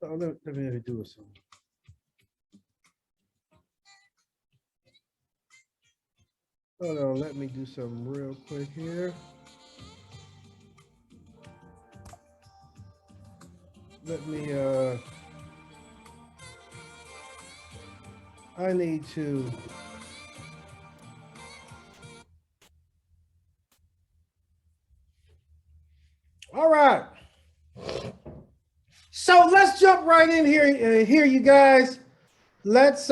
Oh, let me do some. Hold on, let me do something real quick here. Let me I need to all right. So let's jump right in here, you guys. Let's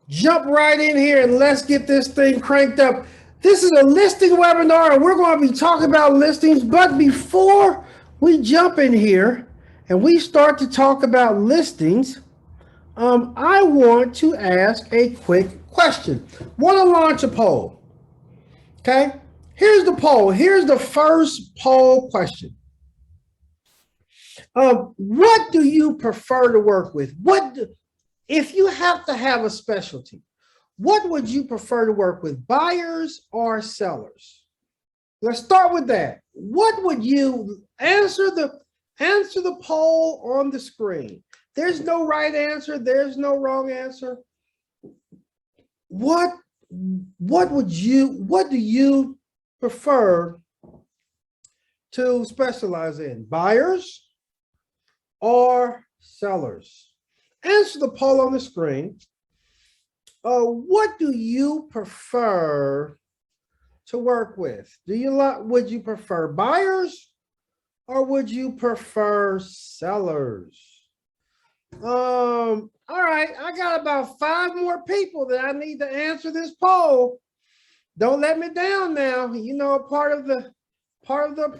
jump right in here and let's get this thing cranked up. This is a listing webinar, and we're going to be talking about listings. But before we jump in here and we start to talk about listings, I want to ask a quick question. Want to launch a poll? Okay. Here's the poll. Here's the first poll question. What do you prefer to work with? If you have to have a specialty, what would you prefer to work with, buyers or sellers? Let's start with that. What would you answer the poll on the screen? There's no right answer. There's no wrong answer. What do you prefer to specialize in, buyers or sellers? Answer the poll on the screen. What do you prefer to work with? Would you prefer buyers or would you prefer sellers? All right, I got about 5 more people that I need to answer this poll. Don't let me down now. You know, part of the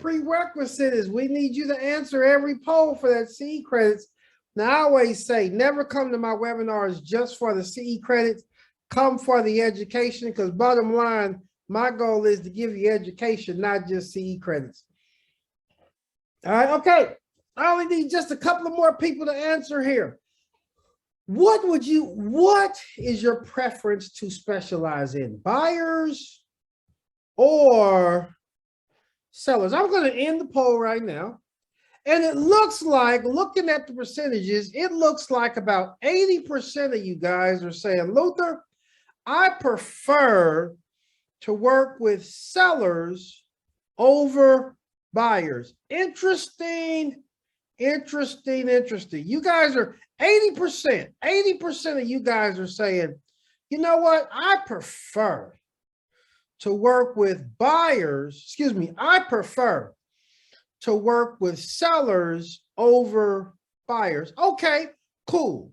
prerequisite is we need you to answer every poll for that CE credits. Now, I always say, never come to my webinars just for the CE credits. Come for the education, because bottom line, my goal is to give you education, not just CE credits. All right, okay. I only need just a couple of more people to answer here. What is your preference to specialize in, buyers or sellers? I'm going to end the poll right now. And it looks like, looking at the percentages, it looks like about 80% of you guys are saying, Luther, I prefer to work with sellers over buyers. Interesting. You guys are 80% of you guys are saying, you know what? I prefer to work with buyers. I prefer to work with sellers over buyers. Okay, cool.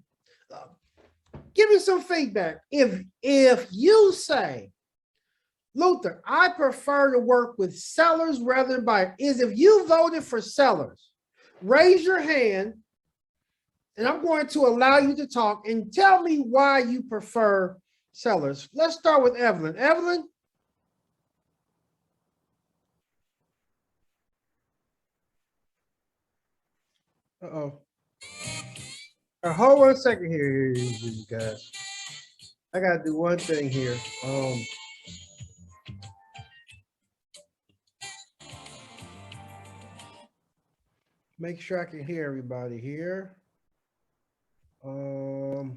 Give me some feedback. If you say, Luther, I prefer to work with sellers rather than buyers, if you voted for sellers, raise your hand and I'm going to allow you to talk and tell me why you prefer sellers. Let's start with Evelyn. Evelyn? Uh-oh. Hold on a second here, you guys. I got to do one thing here. Make sure I can hear everybody here. All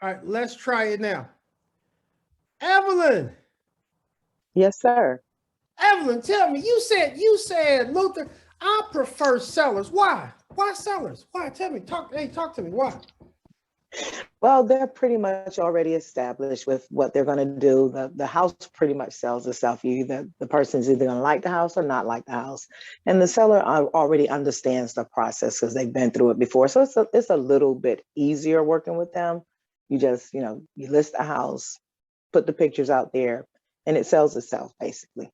right, let's try it now. Evelyn. Yes, sir. Evelyn, tell me, you said, Luther, I prefer sellers. Why? Why sellers? Why? Tell me, talk to me. Why? Well, they're pretty much already established with what they're going to do. The house pretty much sells itself. The person's either going to like the house or not like the house. And the seller already understands the process because they've been through it before. So it's a little bit easier working with them. You just, you list the house, put the pictures out there, and it sells itself, basically.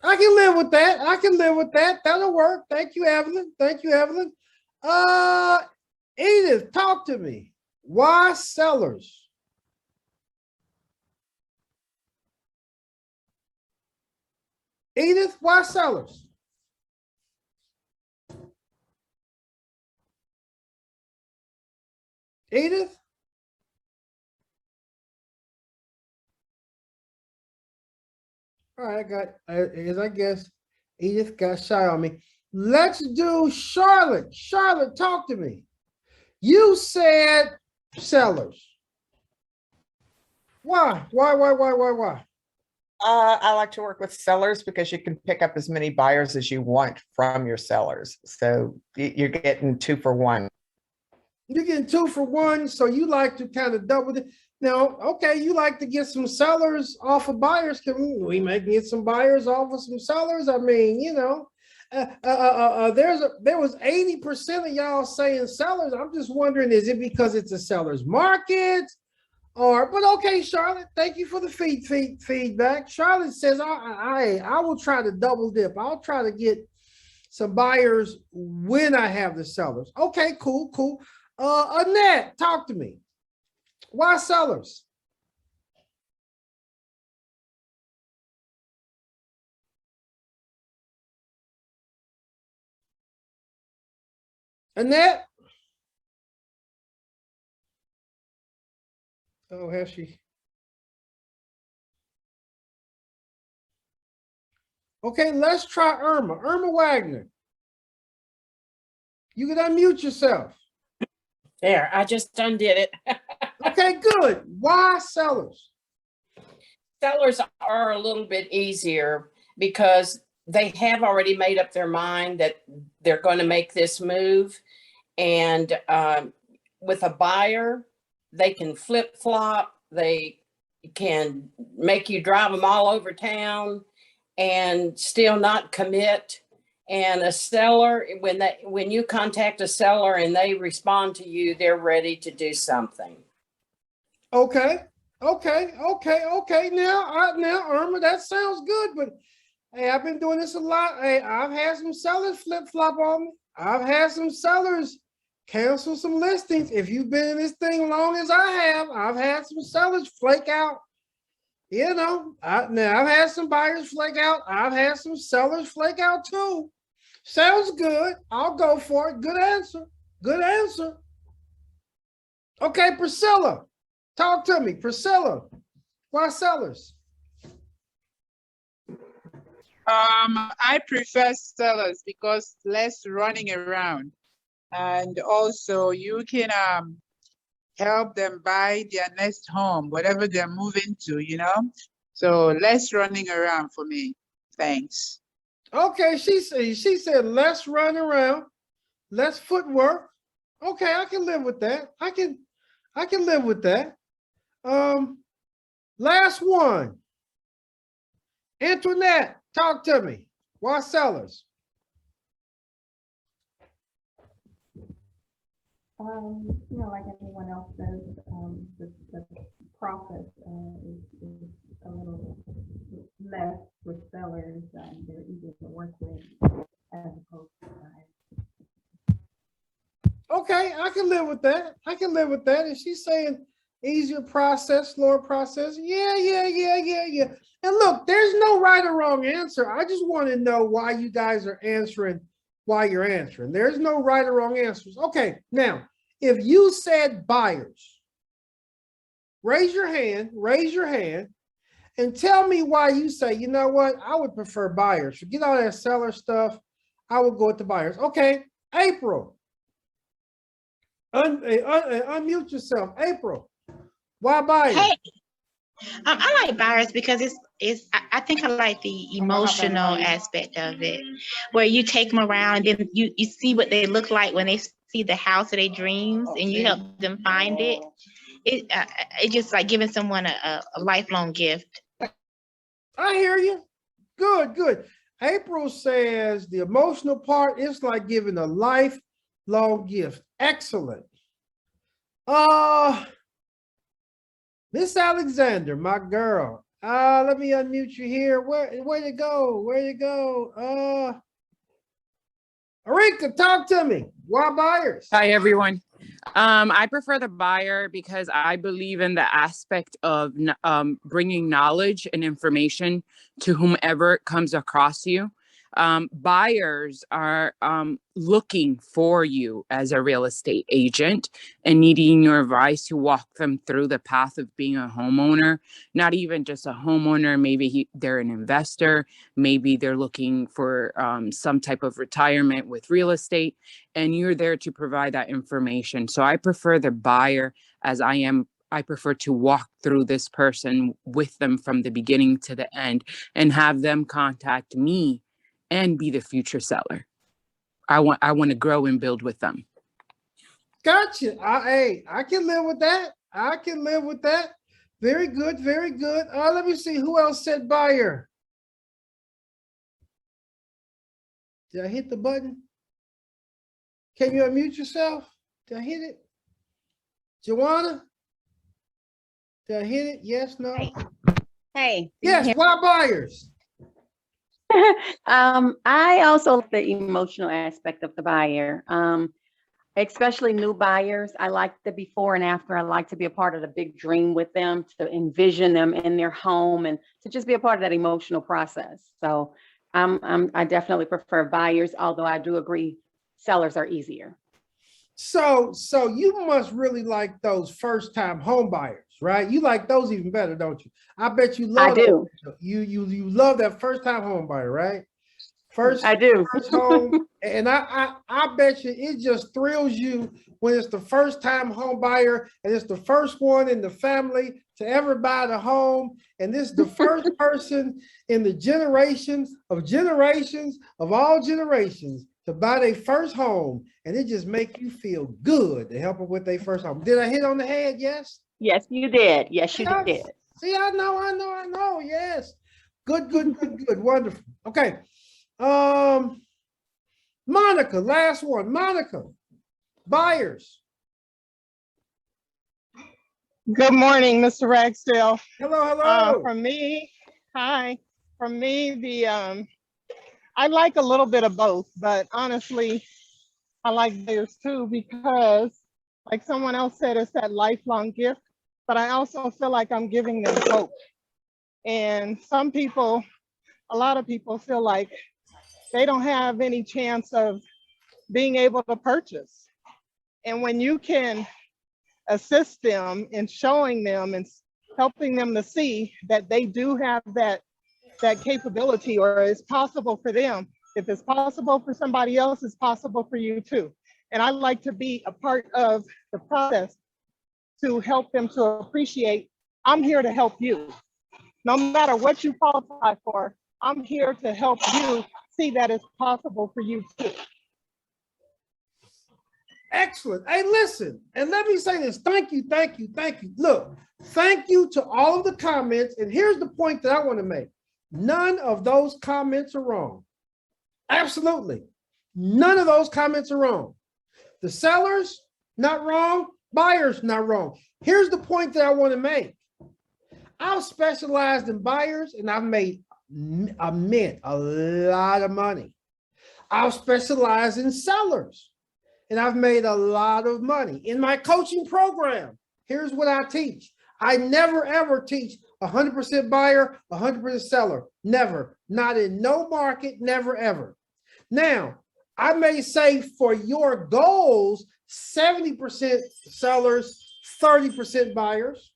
I can live with that. That'll work. Thank you, Evelyn. Edith, talk to me. Why sellers? Edith, why sellers? Edith? All right, I guess Edith got shy on me. Let's do Charlotte. Charlotte, talk to me. You said sellers. Why? Why? I like to work with sellers because you can pick up as many buyers as you want from your sellers. So you're getting 2 for 1. You're getting 2 for 1, so you like to kind of double it. Now, okay, you like to get some sellers off of buyers. Can we make get some buyers off of some sellers? I mean, you know, there was 80% of y'all saying sellers. I'm just wondering, is it because it's a seller's market? But okay, Charlotte, thank you for the feedback. Charlotte says, I will try to double dip. I'll try to get some buyers when I have the sellers. Okay, cool. Annette, talk to me. Why sellers? Annette? Oh, has she? Okay, let's try Irma. Irma Wagner. You can unmute yourself. There, I just undid it. Okay, good. Why sellers? Sellers are a little bit easier because they have already made up their mind that they're going to make this move. And with a buyer, they can flip-flop. They can make you drive them all over town and still not commit. And a seller, when you contact a seller and they respond to you, they're ready to do something. Okay. Now, Irma, that sounds good, but hey, I've been doing this a lot. Hey, I've had some sellers flip-flop on me. I've had some sellers cancel some listings. If you've been in this thing long as I have, I've had some sellers flake out. You know, I've had some buyers flake out. I've had some sellers flake out too. Sounds good. I'll go for it. Good answer. Okay, Priscilla, talk to me. Priscilla, why sellers? I prefer sellers because less running around, and also you can help them buy their next home, whatever they're moving to, you know. So less running around for me. Thanks. Okay, she said less run around, less footwork. Okay, I can live with that. I can live with that. Last one. Antoinette, talk to me. Why sellers? You know, like everyone else says, the process is a little less with sellers. They're easier to work with as opposed to buyers. Okay, I can live with that. And she's saying easier process, slower process. Yeah. And look, there's no right or wrong answer. I just want to know why you guys are answering why you're answering. There's no right or wrong answers. Okay, now, if you said buyers, raise your hand, and tell me why you say, you know what, I would prefer buyers. Forget all that seller stuff. I would go with the buyers. Okay, April. Unmute yourself. April, why buyers? Hey, I like buyers because I think I like the emotional aspect of it, where you take them around and you see what they look like when they see the house of their dreams and you help them find it. It's just like giving someone a lifelong gift. I hear you. Good. April says the emotional part is like giving a lifelong gift. Excellent. Miss Alexander, my girl. Let me unmute you here. Where you go? Arika, talk to me. Why buyers? Hi, everyone. I prefer the buyer because I believe in the aspect of bringing knowledge and information to whomever comes across you. Buyers are looking for you as a real estate agent and needing your advice to walk them through the path of being a homeowner. Not even just a homeowner, maybe they're an investor, maybe they're looking for some type of retirement with real estate, and you're there to provide that information. So I prefer the buyer, as I prefer to walk through this person with them from the beginning to the end and have them contact me and be the future seller. I want to grow and build with them. Gotcha. I can live with that. I can live with that. Very good. Very good. Let me see who else said buyer. Did I hit the button? Can you unmute yourself? Did I hit it? Joanna? Did I hit it? Yes, no? Hey. Yes, why buyers? I also like the emotional aspect of the buyer, especially new buyers. I like the before and after. I like to be a part of the big dream with them, to envision them in their home and to just be a part of that emotional process. So I definitely prefer buyers, although I do agree sellers are easier. So you must really like those first time home buyers, right? You like those even better, don't you? I bet you love I do. You love that first time home buyer, right? I do. First home, and I bet you it just thrills you when it's the first time home buyer and it's the first one in the family to ever buy the home, and this is the first person in the generations of all generations to buy their first home, and it just make you feel good to help them with their first home. Did I hit on the head? Yes. Yes, you did. Yes, you did. See, I know. Yes. Good. Wonderful. Okay. Monica, last one. Monica, buyers. Good morning, Mr. Ragsdale. Hello. From me, I like a little bit of both, but honestly, I like buyers too, because like someone else said, it's that lifelong gift, but I also feel like I'm giving them hope. And a lot of people feel like they don't have any chance of being able to purchase. And when you can assist them in showing them and helping them to see that they do have that capability, or it's possible for them. If it's possible for somebody else, it's possible for you too. And I like to be a part of the process to help them to appreciate, I'm here to help you. No matter what you qualify for, I'm here to help you see that it's possible for you too. Excellent. Hey, listen, and let me say this. Thank you. Look, thank you to all of the comments. And here's the point that I want to make. None of those comments are wrong. Absolutely. None of those comments are wrong. The sellers, not wrong. Buyers, not wrong. Here's the point that I want to make. I've specialized in buyers and I've made a lot of money. I've specialized in sellers and I've made a lot of money. In my coaching program, here's what I teach. I never ever teach 100% buyer, 100% seller. Never. Not in no market, never ever. Now, I may say for your goals, 70% sellers, 30% buyers.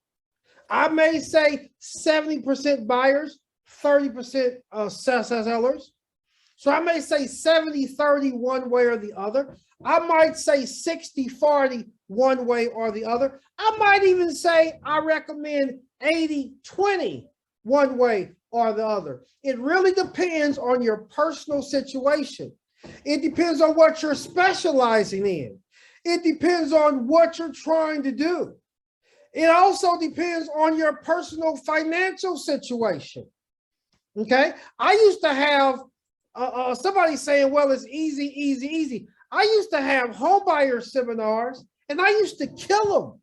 I may say 70% buyers, 30% sellers. So I may say 70-30 one way or the other. I might say 60-40 one way or the other. I might even say I recommend 80-20 one way or the other. It really depends on your personal situation. It depends on what you're specializing in. It depends on what you're trying to do. It also depends on your personal financial situation. Okay. I used to have somebody saying, well, it's easy. I used to have homebuyer seminars and I used to kill them.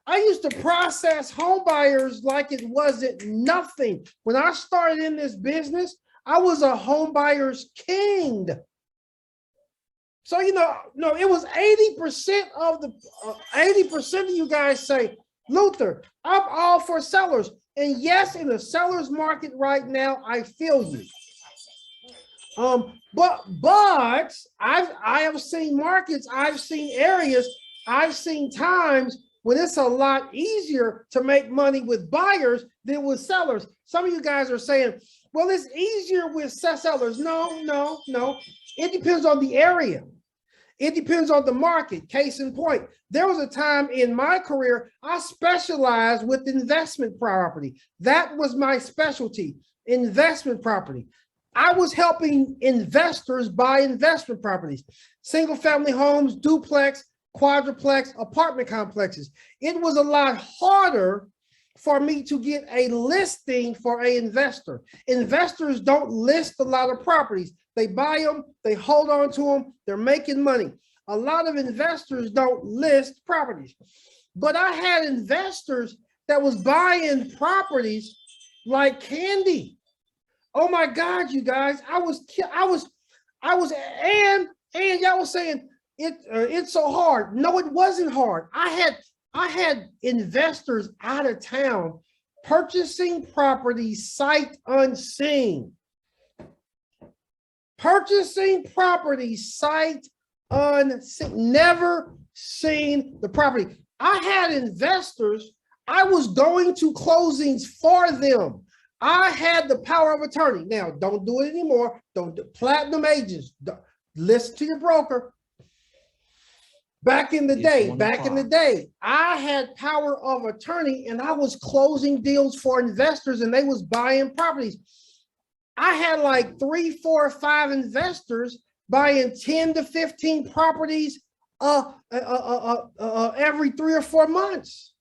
I used to process homebuyers like it wasn't nothing. When I started in this business, I was a homebuyer's king. So, it was 80% of 80% of you guys say, Luther, I'm all for sellers. And yes, in the seller's market right now, I feel you. But I have seen markets, I've seen areas, I've seen times when it's a lot easier to make money with buyers than with sellers. Some of you guys are saying, well, it's easier with sellers. No. It depends on the area. It depends on the market. Case in point, there was a time in my career, I specialized with investment property. That was my specialty, investment property. I was helping investors buy investment properties, single family homes, duplex, quadruplex, apartment complexes. It was a lot harder for me to get a listing for an investor. Investors don't list a lot of properties. They buy them, they hold on to them, they're making money. A lot of investors don't list properties. But I had investors that was buying properties like candy. Oh my God, you guys, and y'all was saying it's so hard. No, it wasn't hard. I had investors out of town purchasing properties sight unseen. Purchasing properties sight unseen, never seen the property. I had investors, I was going to closings for them. I had the power of attorney. Now, don't do it anymore. Don't do platinum agents. Listen to your broker. Back in the day, I had power of attorney and I was closing deals for investors and they was buying properties. I had like 3, 4, 5 investors buying 10 to 15 properties every 3 or 4 months.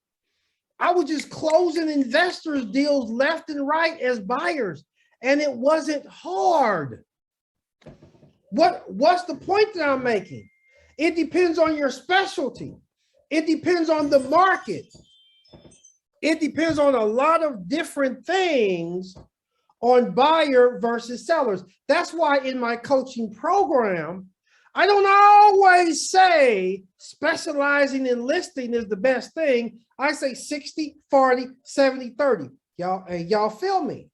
I was just closing investors deals left and right as buyers, and it wasn't hard. What's the point that I'm making? It depends on your specialty. It depends on the market. It depends on a lot of different things on buyer versus sellers. That's why in my coaching program, I don't always say specializing in listing is the best thing. I say 60, 40, 70, 30. Y'all feel me?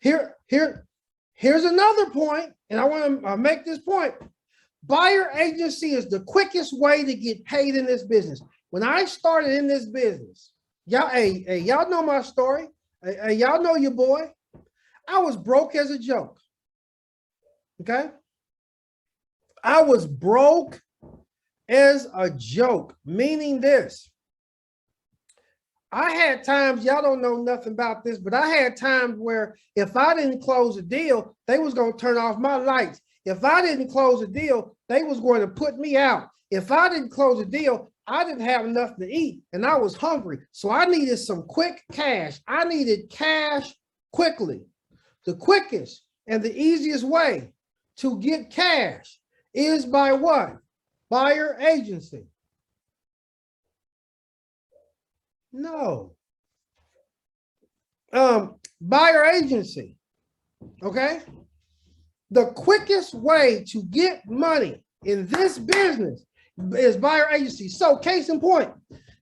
Here's another point, and I want to make this point. Buyer agency is the quickest way to get paid in this business. When I started in this business, y'all know my story. Y'all know your boy. I was broke as a joke. Okay? I was broke as a joke, meaning this. I had times, y'all don't know nothing about this, but I had times where if I didn't close a deal, they was going to turn off my lights. If I didn't close a deal, they was going to put me out. If I didn't close a deal, I didn't have enough to eat and I was hungry. So I needed some quick cash. I needed cash quickly. The quickest and the easiest way to get cash is by what? Buyer agency. No. Buyer agency. Okay? The quickest way to get money in this business is buyer agency. So case in point,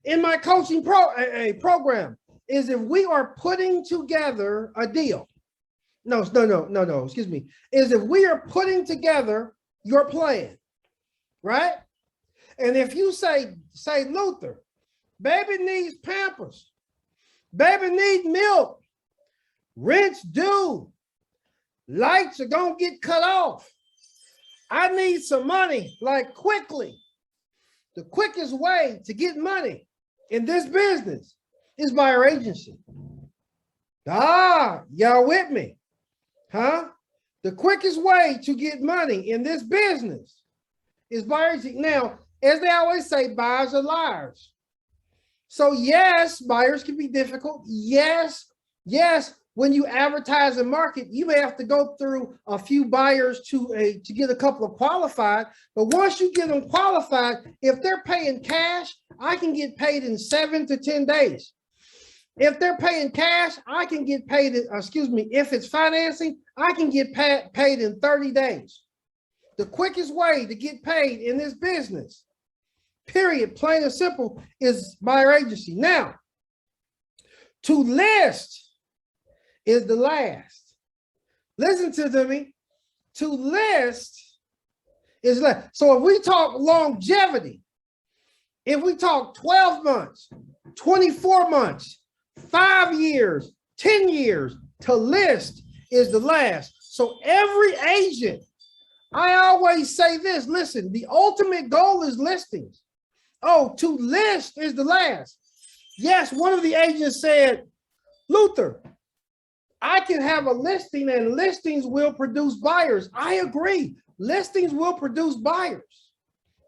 in my coaching program is if we are putting together a deal. No, excuse me. Is if we are putting together your plan, right? And if you say Luther, baby needs Pampers, baby needs milk, rent's due, lights are gonna get cut off. I need some money, like quickly. The quickest way to get money in this business is buyer agency. Y'all with me? Huh? The quickest way to get money in this business is buyer agency. Now, as they always say, buyers are liars. So yes, buyers can be difficult. Yes, when you advertise and market, you may have to go through a few buyers to get a couple of qualified. But once you get them qualified, if they're paying cash, I can get paid in 7 to 10 days. If they're paying cash, I can get paid, if it's financing, I can get paid in 30 days. The quickest way to get paid in this business, period, plain and simple, is buyer agency. Now, to list is the last. Listen to me. To list is less. So if we talk longevity, if we talk 12 months, 24 months, 5 years, 10 years, to list is the last. So every agent, I always say this, listen, the ultimate goal is listings. Oh, to list is the last. Yes, one of the agents said, Luther, I can have a listing and listings will produce buyers. I agree. Listings will produce buyers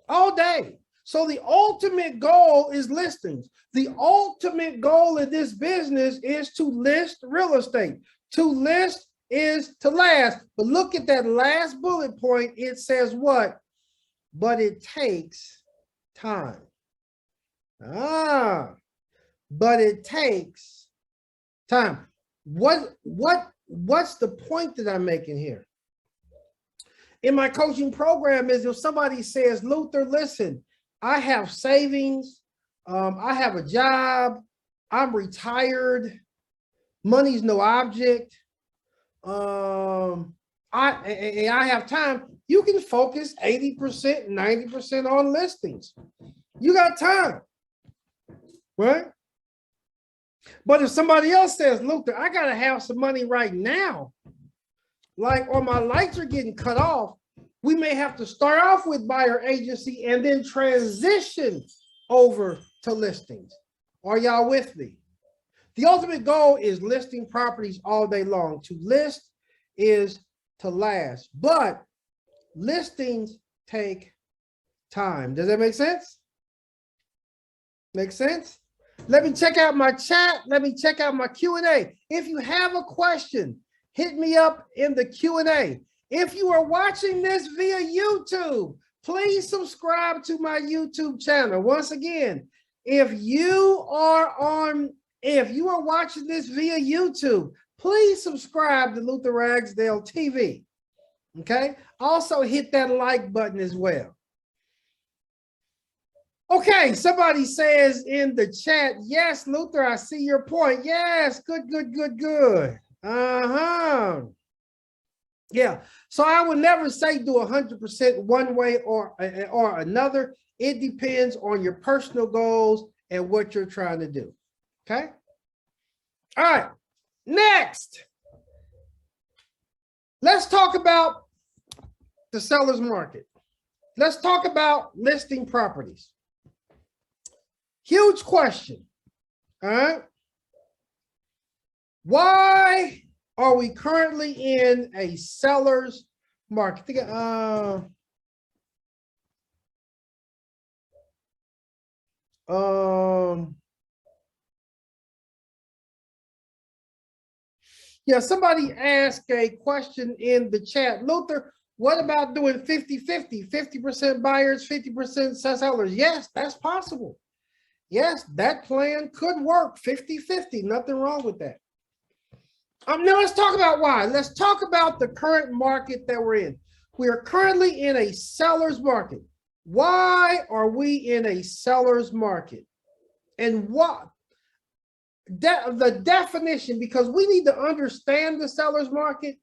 all day. So the ultimate goal is listings. The ultimate goal in this business is to list real estate. To list is to last. But look at that last bullet point. It says what? But it takes time. But it takes time. What's the point that I'm making here? In my coaching program is if somebody says, Luther, listen, I have savings, I have a job, I'm retired, money's no object, I have time, you can focus 80%, 90% on listings. You got time, right? But if somebody else says, Luther, I gotta have some money right now, like, or my lights are getting cut off, we may have to start off with buyer agency and then transition over to listings. Are y'all with me? The ultimate goal is listing properties all day long. To list is to last, but listings take time. Does that make sense? Make sense? Let me check out my chat. Let me check out my Q&A. If you have a question, hit me up in the Q&A. If you are watching this via YouTube, please subscribe to my YouTube channel. Once again, if you are watching this via YouTube, please subscribe to Luther Ragsdale TV. Okay? Also hit that like button as well. Okay, somebody says in the chat, yes, Luther, I see your point. Yes, good, good, good, good. Uh-huh. Yeah, so I would never say do 100% one way or another. It depends on your personal goals and what you're trying to do. Okay? All right, next. Let's talk about the seller's market. Let's talk about listing properties. Huge question. All right. Why are we currently in a seller's market? Yeah, somebody asked a question in the chat. Luther, what about doing 50-50, 50% buyers, 50% sellers? Yes, that's possible. Yes, that plan could work, 50-50, nothing wrong with that. Now let's talk about why. Let's talk about the current market that we're in. We are currently in a seller's market. Why are we in a seller's market? And what? The definition, because we need to understand the seller's market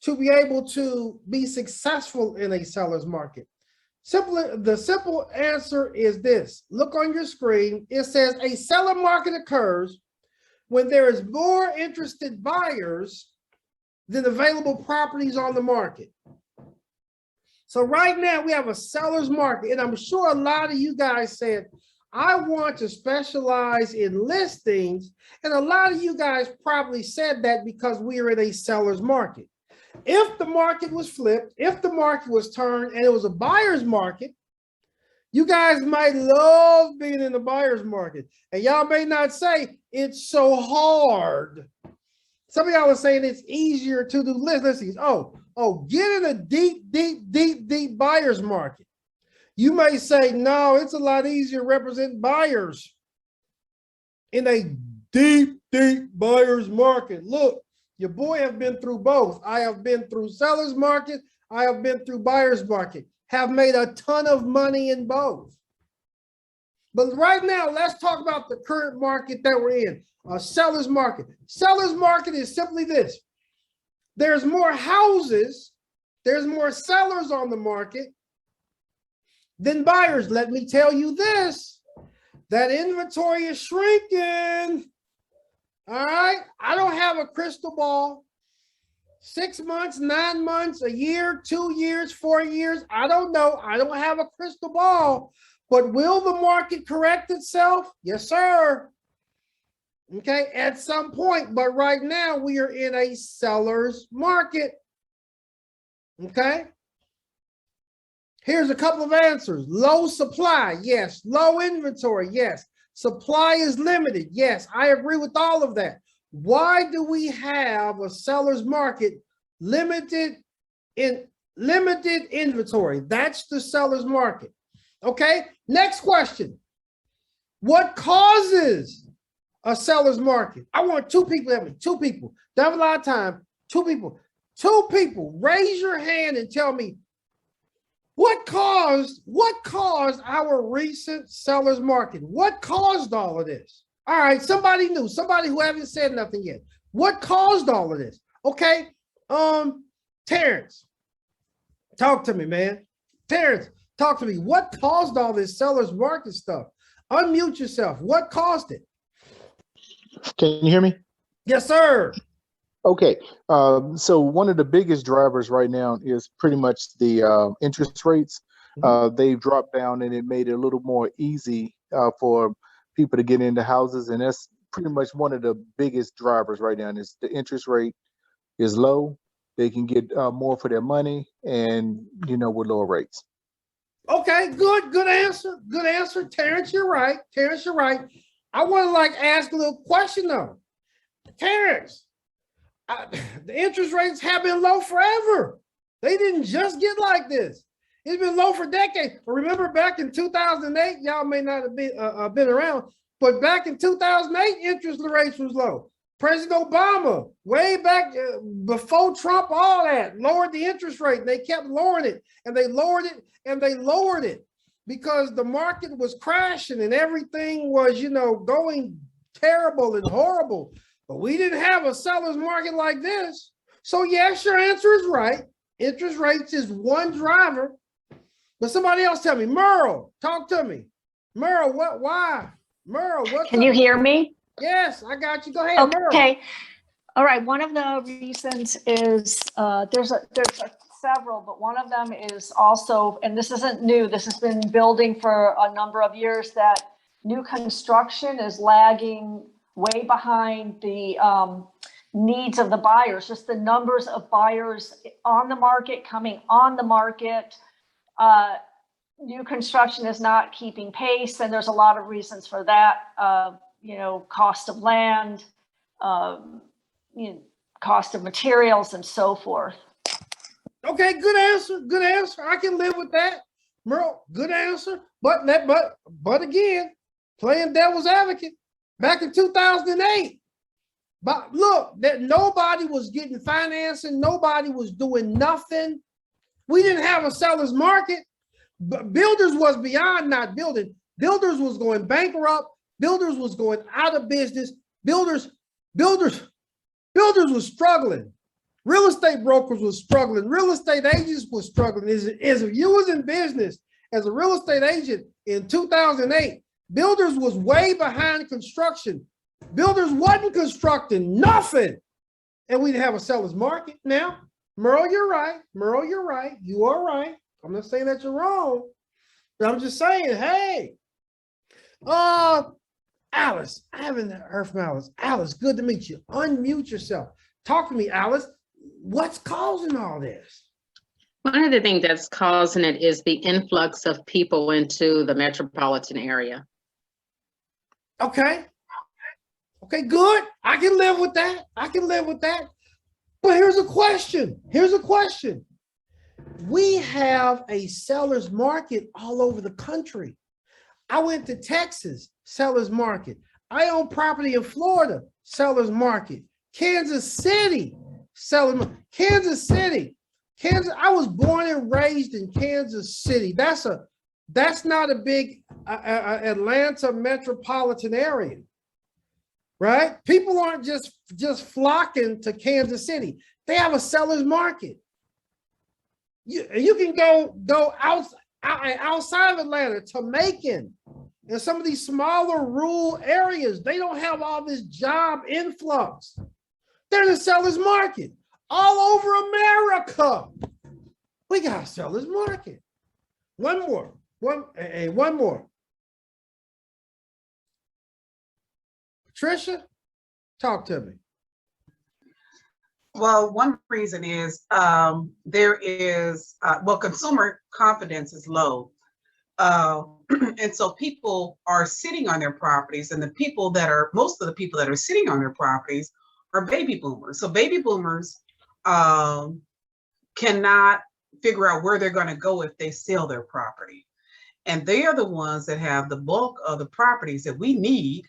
to be able to be successful in a seller's market. The simple answer is this. Look on your screen. It says a seller market occurs when there is more interested buyers than available properties on the market. So right now we have a seller's market, and I'm sure a lot of you guys said, I want to specialize in listings, and a lot of you guys probably said that because we are in a seller's market. If the market was flipped, if the market was turned and it was a buyer's market, you guys might love being in the buyer's market. And y'all may not say it's so hard. Some of y'all are saying it's easier to do listings. Oh, get in a deep buyer's market. You may say, no, it's a lot easier to represent buyers in a deep buyer's market. Look, your boy have been through both. I have been through seller's market. I have been through buyer's market. Have made a ton of money in both. But right now, let's talk about the current market that we're in, a seller's market. Seller's market is simply this. There's more houses there's more sellers on the market than buyers. Let me tell you this, that inventory is shrinking. All right. I don't have a crystal ball. 6 months, 9 months, a year, 2 years, 4 years. I don't know. I don't have a crystal ball, but will the market correct itself? Yes, sir. Okay, at some point, but right now we are in a seller's market. Okay. Here's a couple of answers. Low supply, yes. Low inventory, yes. Supply is limited, yes. I agree with all of that. Why do we have a seller's market? Limited inventory. That's the seller's market. Okay, next question. What causes a seller's market? I want two people, Emily, two people. Don't have a lot of time. Two people. Two people. Raise your hand and tell me what caused our recent seller's market? What caused all of this? All right, somebody new, somebody who haven't said nothing yet. What caused all of this? Okay, Terrence, talk to me, man. Terrence, talk to me. What caused all this seller's market stuff? Unmute yourself. What caused it? Can you hear me? Yes, sir. Okay, so one of the biggest drivers right now is pretty much the interest rates. They've dropped down, and it made it a little more easy for people to get into houses, and that's pretty much one of the biggest drivers right now. Is the interest rate is low, they can get more for their money, and with lower rates. Okay, good answer, Terrence. You're right, Terrence. You're right. I want to ask a little question though, Terrence. The interest rates have been low forever. They didn't just get like this. It's been low for decades. Remember back in 2008, y'all may not have been around, but back in 2008, interest rates was low. President Obama, way back before Trump, all that, lowered the interest rate. They kept lowering it, and they lowered it, and they lowered it because the market was crashing and everything was, going terrible and horrible. But we didn't have a seller's market like this. So yes, your answer is right. Interest rates is one driver. But somebody else tell me, Merle, talk to me. Merle, why? Merle, what? Can you hear me? Yes, I got you. Go ahead, Merle. Okay. All right. One of the reasons is there's several, but one of them is also, and this isn't new, this has been building for a number of years, that new construction is lagging way behind the needs of the buyers, just the numbers of buyers on the market, coming on the market. New construction is not keeping pace, and there's a lot of reasons for that. Cost of land, cost of materials, and so forth. Okay, good answer. Good answer. I can live with that. Merle, good answer. But again, playing devil's advocate, back in 2008, but look, that nobody was getting financing, nobody was doing nothing. We didn't have a seller's market. But builders was beyond not building. Builders was going bankrupt. Builders was going out of business. Builders was struggling. Real estate brokers was struggling. Real estate agents was struggling. As if you was in business as a real estate agent in 2008, builders was way behind construction. Builders wasn't constructing nothing. And we didn't have a seller's market. Now, Merle, you're right. Merle, you're right. You are right. I'm not saying that you're wrong, but I'm just saying, hey, Alice, I haven't heard from Alice. Alice, good to meet you. Unmute yourself. Talk to me, Alice. What's causing all this? One of the things that's causing it is the influx of people into the metropolitan area. Okay. Okay, good. I can live with that. I can live with that. But here's a question. Here's a question. We have a seller's market all over the country. I went to Texas, seller's market. I own property in Florida, seller's market. Kansas City, seller's market. Kansas City. I was born and raised in Kansas City. That's not a big Atlanta metropolitan area, right? People aren't just flocking to Kansas City. They have a seller's market. You can go outside of Atlanta to Macon and some of these smaller rural areas. They don't have all this job influx. They're the seller's market all over America. We got a seller's market. One more. Patricia, talk to me. Well, one reason is there is, consumer confidence is low. And so people are sitting on their properties, and most of the people that are sitting on their properties are baby boomers. So baby boomers cannot figure out where they're going to go if they sell their property. And they are the ones that have the bulk of the properties that we need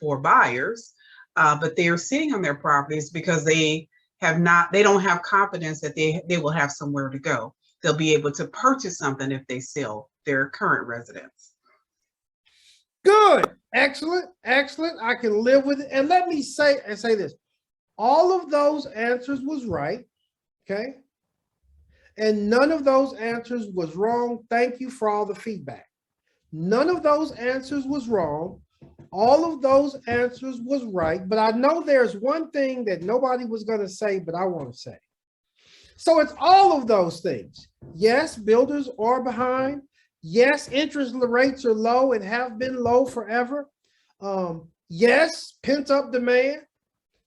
for buyers, but they are sitting on their properties because they don't have confidence that they will have somewhere to go. They'll be able to purchase something if they sell their current residence. Good, excellent. I can live with it. And let me say this. All of those answers was right, okay? And none of those answers was wrong. Thank you for all the feedback. None of those answers was wrong. All of those answers was right. But I know there's one thing that nobody was going to say, but I want to say. So it's all of those things. Yes, builders are behind. Yes, interest rates are low and have been low forever. Yes, pent up demand.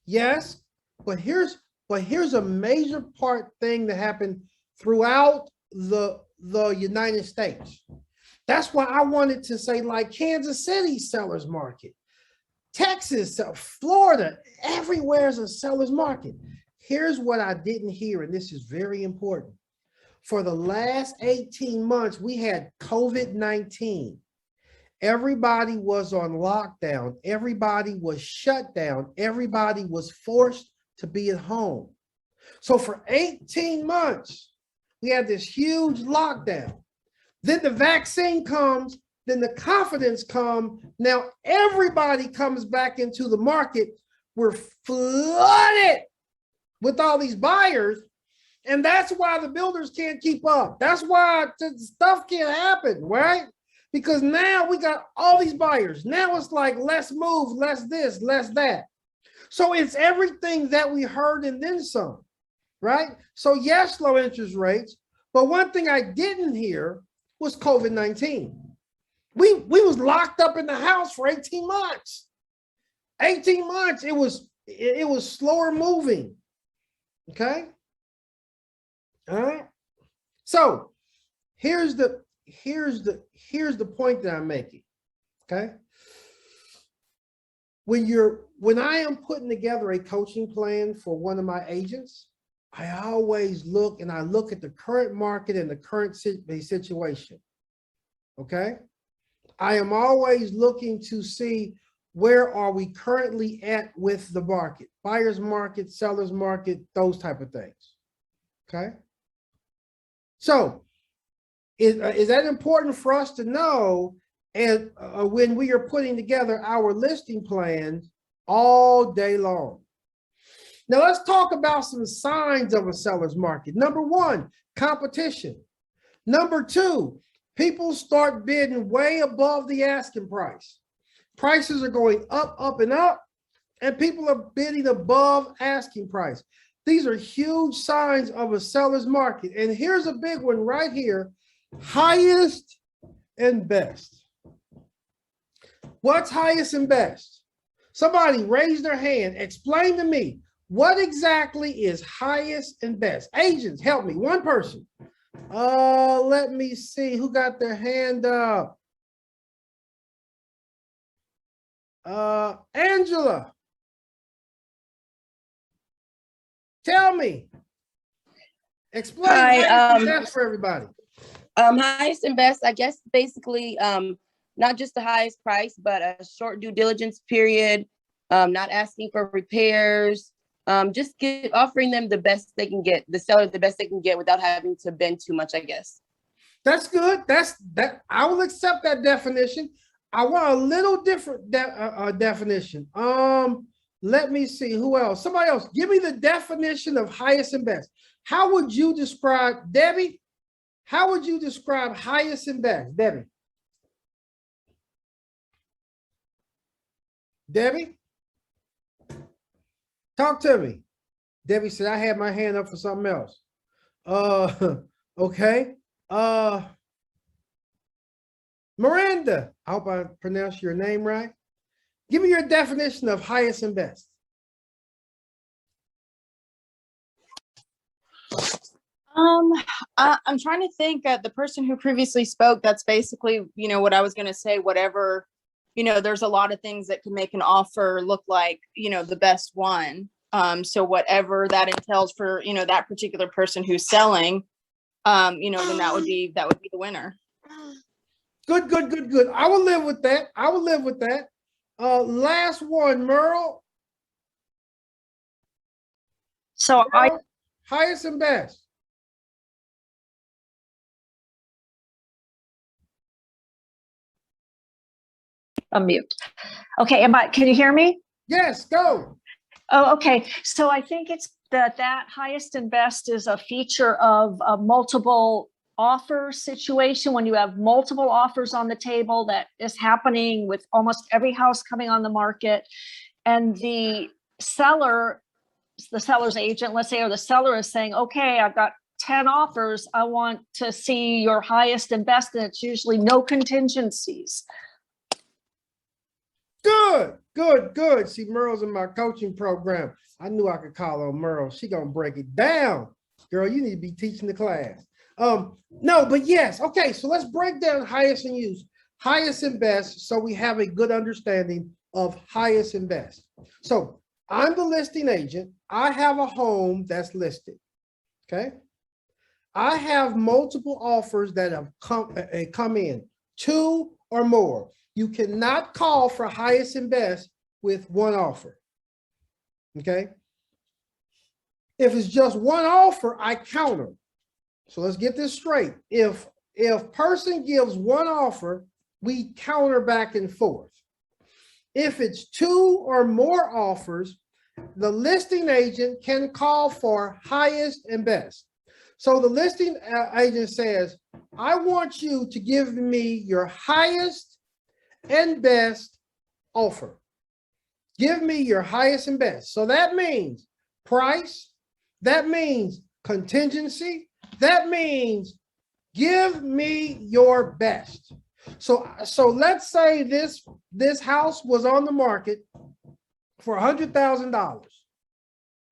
Yes, but here's a major thing that happened throughout the United States. That's why I wanted to say, like, Kansas City seller's market, Texas, Florida, everywhere is a seller's market. Here's what I didn't hear, and this is very important. For the last 18 months, we had COVID-19. Everybody was on lockdown. Everybody was shut down. Everybody was forced to be at home. So for 18 months, we had this huge lockdown. Then the vaccine comes, then the confidence comes. Now everybody comes back into the market. We're flooded with all these buyers. And that's why the builders can't keep up. That's why stuff can't happen, right? Because now we got all these buyers. Now it's like, let's move, less this, less that. So it's everything that we heard and then some, right? So yes, low interest rates. But one thing I didn't hear was COVID-19. We was locked up in the house for 18 months. 18 months, it was slower moving, okay? All right. So here's the point that I'm making. Okay. When I am putting together a coaching plan for one of my agents, I always look at the current market and the current situation. Okay. I am always looking to see where are we currently at with the market, buyer's market, seller's market, those type of things. Okay. So is that important for us to know? And when we are putting together our listing plans all day long. Now let's talk about some signs of a seller's market. Number one, competition. Number two, people start bidding way above the asking price. Prices are going up, up, and up, and people are bidding above asking price. These are huge signs of a seller's market. And here's a big one right here, highest and best. What's highest and best? Somebody raise their hand. Explain to me, what exactly is highest and best? Agents, help me. One person. Let me see who got their hand up. Angela. Tell me. Explain highest and best for everybody. Highest and best, I guess, basically, not just the highest price, but a short due diligence period, not asking for repairs, just offering them the best they can get, the seller the best they can get without having to bend too much, I guess. That's good. That I will accept that definition. I want a little different definition. Let me see who else. Somebody else. Give me the definition of highest and best. How would you describe, Debbie? How would you describe highest and best, Debbie? Debbie? Talk to me. Debbie said, I had my hand up for something else. Okay. Miranda, I hope I pronounced your name right. Give me your definition of highest and best. I'm trying to think. The person who previously spoke, that's basically, what I was going to say. Whatever, there's a lot of things that can make an offer look like, the best one. So whatever that entails for, that particular person who's selling, then that would be the winner. Good. I will live with that. Last one, Merle. So Merle, highest and best. Unmute. Okay, can you hear me? Yes, go. Oh, okay. So I think it's that highest and best is a feature of a multiple offer situation. When you have multiple offers on the table, that is happening with almost every house coming on the market, and the seller's agent, let's say, or the seller is saying, okay, I've got 10 offers. I want to see your highest and best. And it's usually no contingencies. Good. See, Merle's in my coaching program. I knew I could call on Merle. She gonna break it down. Girl, you need to be teaching the class. No, but yes. Okay, so let's break down highest and best, so we have a good understanding of highest and best. So I'm the listing agent. I have a home that's listed. Okay. I have multiple offers that have come in, 2 or more. You cannot call for highest and best with one offer. Okay. If it's just one offer, I counter. So let's get this straight. If person gives one offer, we counter back and forth. If it's 2 or more offers, the listing agent can call for highest and best. So the listing agent says, I want you to give me your highest and best offer. Give me your highest and best. So that means price. That means contingency. That means give me your best. So let's say this house was on the market for $100,000.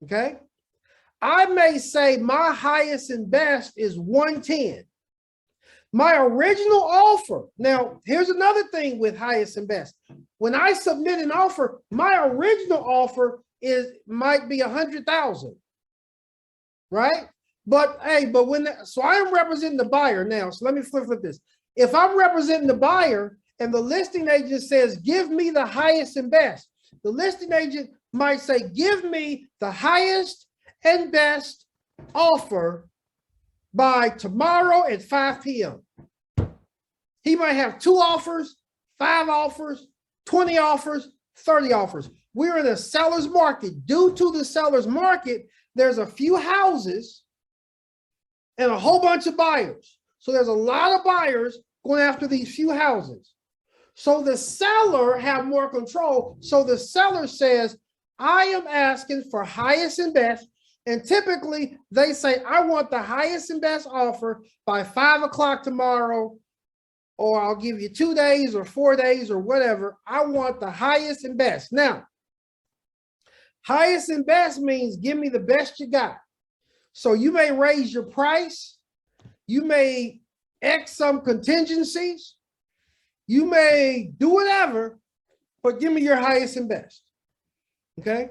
Okay. I may say my highest and best is 110. My original offer. Now, here's another thing with highest and best. When I submit an offer, my original offer might be 100,000. Right? But so I am representing the buyer now. So let me flip this. If I'm representing the buyer and the listing agent says, give me the highest and best, the listing agent might say, give me the highest and best offer by tomorrow at 5 p.m. He might have 2 offers, 5 offers, 20 offers, 30 offers. We're in a seller's market. Due to the seller's market, there's a few houses and a whole bunch of buyers. So there's a lot of buyers going after these few houses. So the seller have more control. So the seller says, I am asking for highest and best. And typically they say, I want the highest and best offer by 5 o'clock tomorrow, or I'll give you 2 days or 4 days or whatever. I want the highest and best. Now, highest and best means give me the best you got. So you may raise your price. You may X some contingencies. You may do whatever, but give me your highest and best. Okay.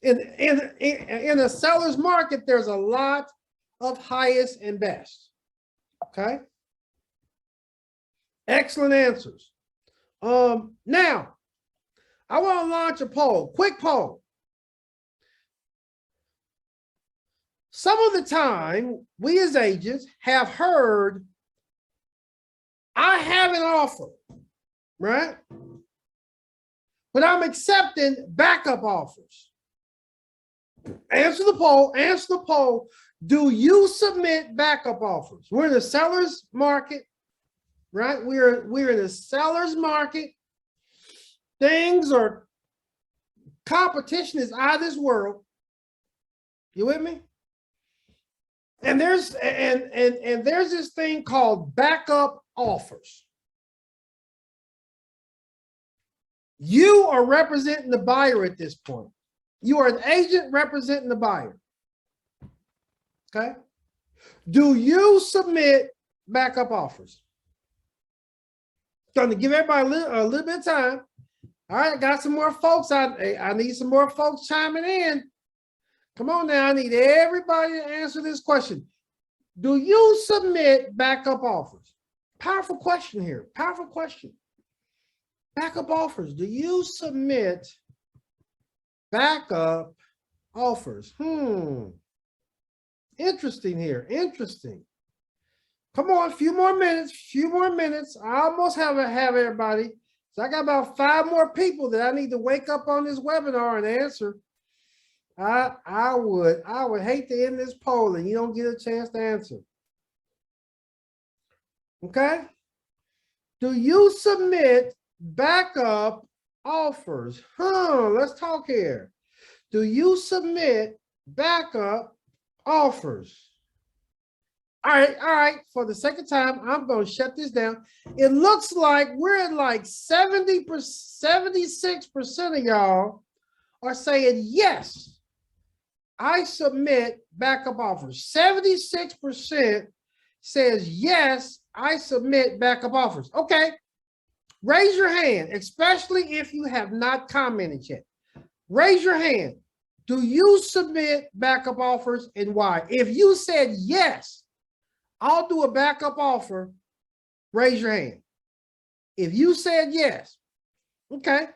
In a seller's market, there's a lot of highest and best. Okay. Excellent answers. Now, I want to launch a poll, quick poll. Some of the time, we as agents have heard, I have an offer, right? but I'm accepting backup offers. Answer the poll, answer the poll. Do you submit backup offers? We're in the seller's market, right? We're in the seller's market. Things are, competition is out of this world. You with me? And there's this thing called backup offers. You are representing the buyer at this point. You are an agent representing the buyer. Okay. Do you submit backup offers? Going to give everybody a little bit of time. All right, I got some more folks. I need some more folks chiming in. Come on now, I need everybody to answer this question. Do you submit backup offers? Powerful question here, powerful question. Backup offers, do you submit backup offers? Interesting here, interesting. Come on, a few more minutes. I almost have everybody. So I got about 5 more people that I need to wake up on this webinar and answer. I would hate to end this poll and you don't get a chance to answer. Okay? Do you submit backup offers? Let's talk here. Do you submit backup offers? All right. For the second time, I'm going to shut this down. It looks like we're at like 70%, 76% of y'all are saying, yes, I submit backup offers. 76% says, yes, I submit backup offers. Okay. Raise your hand, especially if you have not commented yet. Raise your hand. Do you submit backup offers and why? If you said yes, I'll do a backup offer, raise your hand. If you said yes, okay.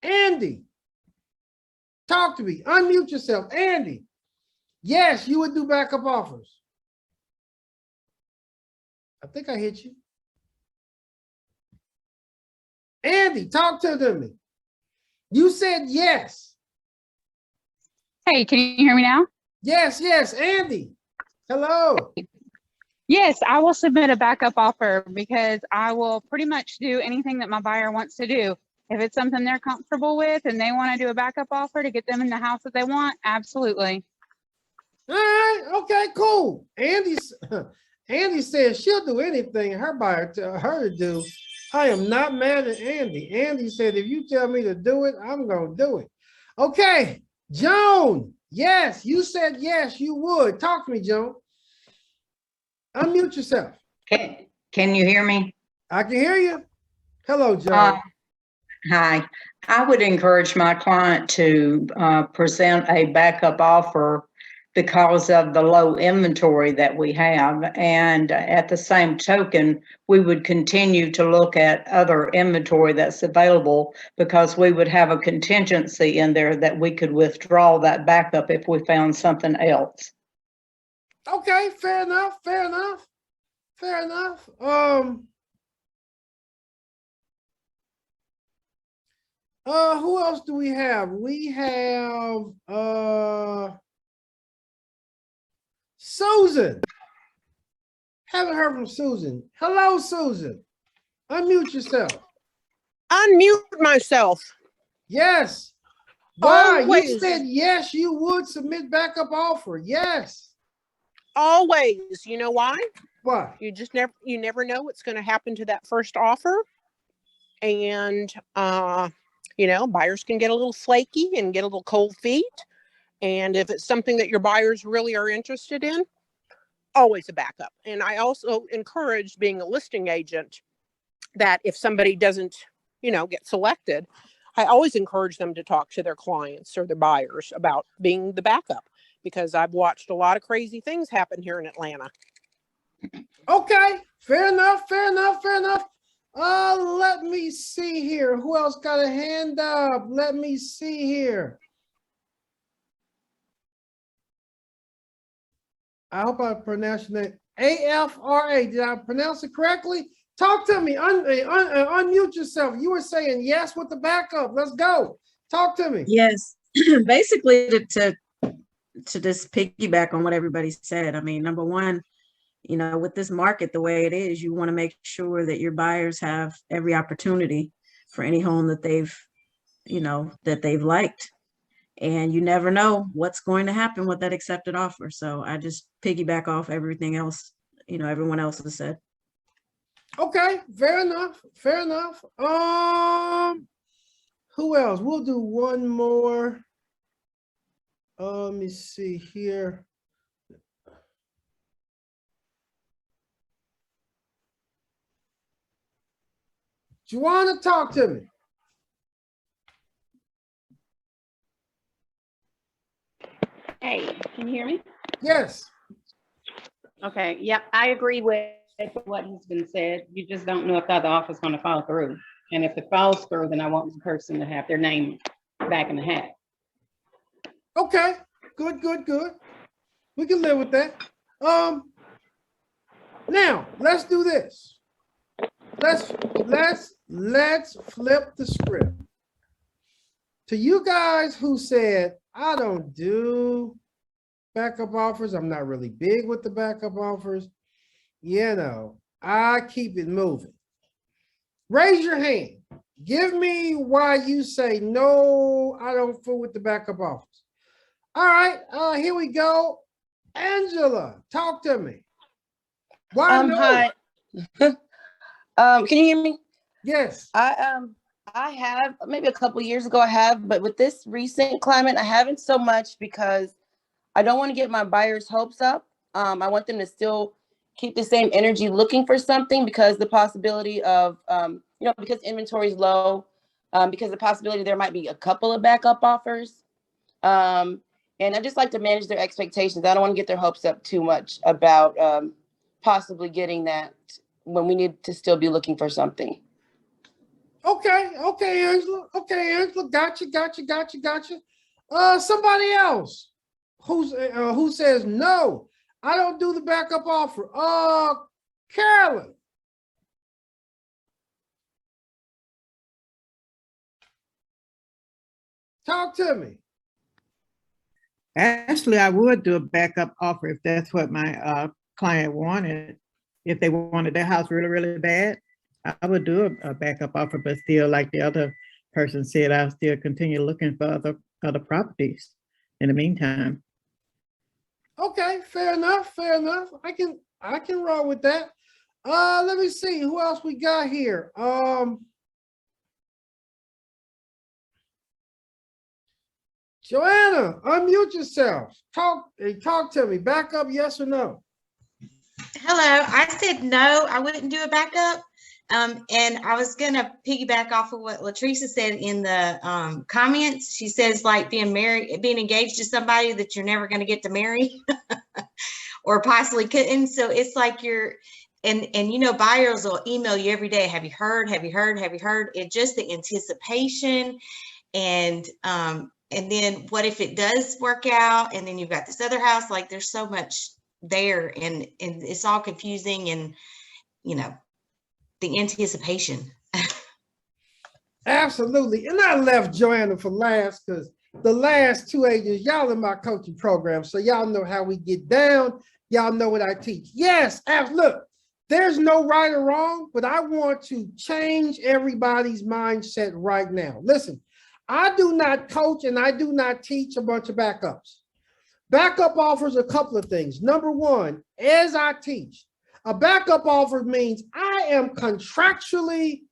Andy, talk to me, unmute yourself. Andy, yes, you would do backup offers. I think I hit you. Andy, talk to me. You said yes. Hey, can you hear me now? Yes, Andy. Hello. Yes, I will submit a backup offer because I will pretty much do anything that my buyer wants to do. If it's something they're comfortable with and they want to do a backup offer to get them in the house that they want, absolutely. All right, okay, cool. Andy says she'll do anything her buyer tell her to do. I am not mad at Andy. Andy said, if you tell me to do it, I'm going to do it. Okay, Joan. Yes, you said yes, you would. Talk to me, Joan. Unmute yourself. Can you hear me? I can hear you. Hello, Joan. Hi. I would encourage my client to present a backup offer because of the low inventory that we have. And at the same token, we would continue to look at other inventory that's available because we would have a contingency in there that we could withdraw that backup if we found something else. Okay, fair enough. Who else do we have? We have Susan. Haven't heard from Susan. Hello, Susan. Unmute yourself. Unmute myself. Yes. Why? Always. You said yes, you would submit backup offer. Yes. Always. You know why? Why? You never know what's going to happen to that first offer. And buyers can get a little flaky and get a little cold feet. And if it's something that your buyers really are interested in, always a backup. And I also encourage, being a listing agent, that if somebody doesn't, get selected, I always encourage them to talk to their clients or their buyers about being the backup, because I've watched a lot of crazy things happen here in Atlanta. Okay, fair enough. Let me see here. Who else got a hand up? Let me see here. I hope I pronounced your name. AFRA. Did I pronounce it correctly? Talk to me. Unmute yourself. You were saying yes with the backup. Let's go. Talk to me. Yes, basically to just piggyback on what everybody said. I mean, number one, you know, with this market the way it is, you want to make sure that your buyers have every opportunity for any home that they've, you know, that they've liked. And you never know what's going to happen with that accepted offer. So I just piggyback off everything else, you know, everyone else has said. Okay, fair enough. Fair enough. Who else? We'll do one more. Let me see here. Joanna, talk to me. Hey, can you hear me? Yes. Okay, yep, I agree with what has been said. You just don't know if the other offer is going to fall through. And if it falls through, then I want the person to have their name back in the hat. Okay, good. We can live with that. Now let's do this. Let's flip the script. To you guys who said, I don't do backup offers, I'm not really big with the backup offers, you know, I keep it moving. Raise your hand. Give me why you say, no, I don't fool with the backup offers. All right, here we go. Angela, talk to me. Why no? Hi. Can you hear me? Yes. I have maybe a couple years ago I have, but with this recent climate, I haven't so much because I don't want to get my buyers' hopes up. I want them to still keep the same energy looking for something because the possibility of, you know, because inventory is low, because the possibility there might be a couple of backup offers. And I just like to manage their expectations. I don't want to get their hopes up too much about possibly getting that when we need to still be looking for something. Okay, Angela. Okay, Angela. Gotcha. Somebody else who says no, I don't do the backup offer. Carolyn. Talk to me. Actually, I would do a backup offer if that's what my client wanted. If they wanted their house really, really bad, I would do a backup offer, but still, like the other person said, I'll still continue looking for other properties in the meantime. Okay, fair enough. I can roll with that. Let me see who else we got here. Joanna, unmute yourself. Talk to me. Backup, yes or no? Hello, I said no, I wouldn't do a backup. And I was gonna piggyback off of what Latricia said in the comments. She says like being engaged to somebody that you're never gonna get to marry or possibly couldn't. So it's like and you know, buyers will email you every day. Have you heard? It's just the anticipation. And then what if it does work out? And then you've got this other house, like there's so much there and it's all confusing and, you know, the anticipation. Absolutely. And I left Joanna for last because the last two agents, y'all in my coaching program. So y'all know how we get down. Y'all know what I teach. Yes, look, there's no right or wrong, but I want to change everybody's mindset right now. Listen, I do not coach and I do not teach a bunch of backups. Backup offers a couple of things. Number one, as I teach, a backup offer means I am contractually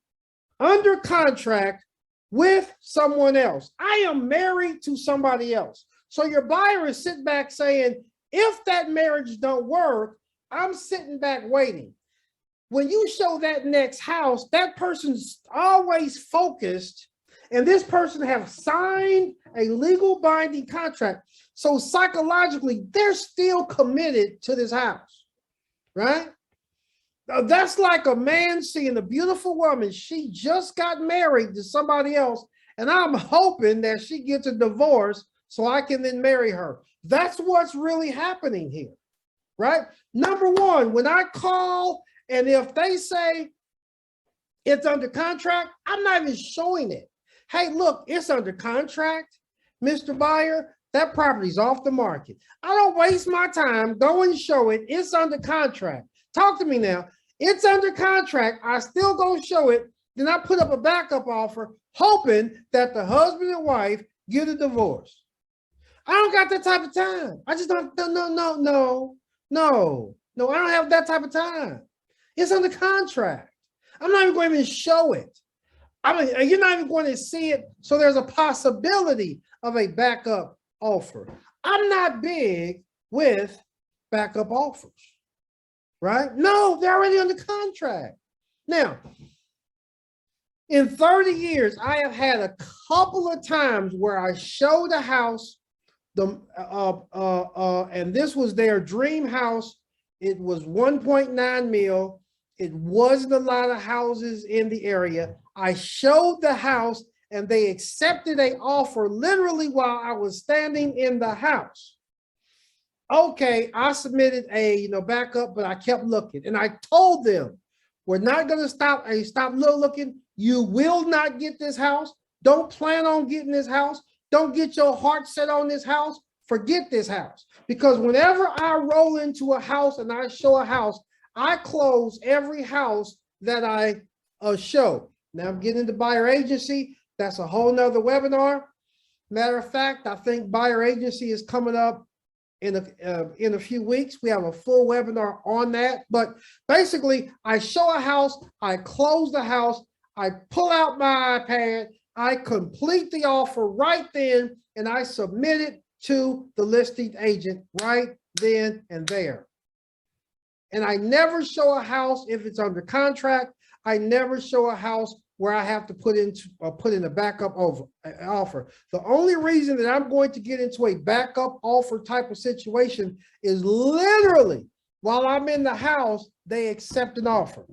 under contract with someone else. I am married to somebody else. So your buyer is sitting back saying, if that marriage don't work, I'm sitting back waiting. When you show that next house, that person's always focused, and this person have signed a legal binding contract. So psychologically, they're still committed to this house, right? That's like a man seeing a beautiful woman. She just got married to somebody else, and I'm hoping that she gets a divorce so I can then marry her. That's what's really happening here, right? Number one, when I call, and if they say, It's under contract. I'm not even showing it. Hey, look, it's under contract, Mr. Buyer. That property's off the market. I don't waste my time. Go and show it. It's under contract. Talk to me now. It's under contract. I still go show it. Then I put up a backup offer, hoping that the husband and wife get a divorce. I don't got that type of time. I just don't, no. I don't have that type of time. It's under contract. I'm not even going to even show it. I mean, you're not even going to see it. So there's a possibility of a backup offer. I'm not big with backup offers, right? No, they're already under contract. Now, in 30 years, I have had a couple of times where I showed a house, and this was their dream house. It was 1.9 mil. It wasn't a lot of houses in the area. I showed the house and they accepted an offer literally while I was standing in the house. Okay, I submitted a backup, but I kept looking. And I told them, we're not going to stop looking. You will not get this house. Don't plan on getting this house. Don't get your heart set on this house. Forget this house. Because whenever I roll into a house and I show a house, I close every house that I show. Now I'm getting into buyer agency. That's a whole nother webinar. Matter of fact, I think buyer agency is coming up in a few weeks. We have a full webinar on that. But basically, I show a house, I close the house, I pull out my iPad, I complete the offer right then, and I submit it to the listing agent right then and there. And I never show a house if it's under contract. I never show a house where I have to put in a backup offer. The only reason that I'm going to get into a backup offer type of situation is literally while I'm in the house, they accept an offer.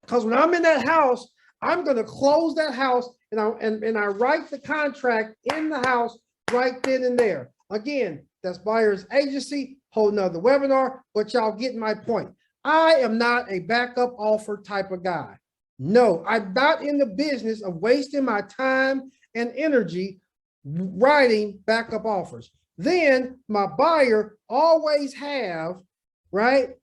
Because when I'm in that house, I'm going to close that house and I write the contract in the house right then and there. Again, that's buyer's agency, whole nother webinar, but y'all get my point. I am not a backup offer type of guy. No, I'm not in the business of wasting my time and energy writing backup offers. Then my buyer always have, right,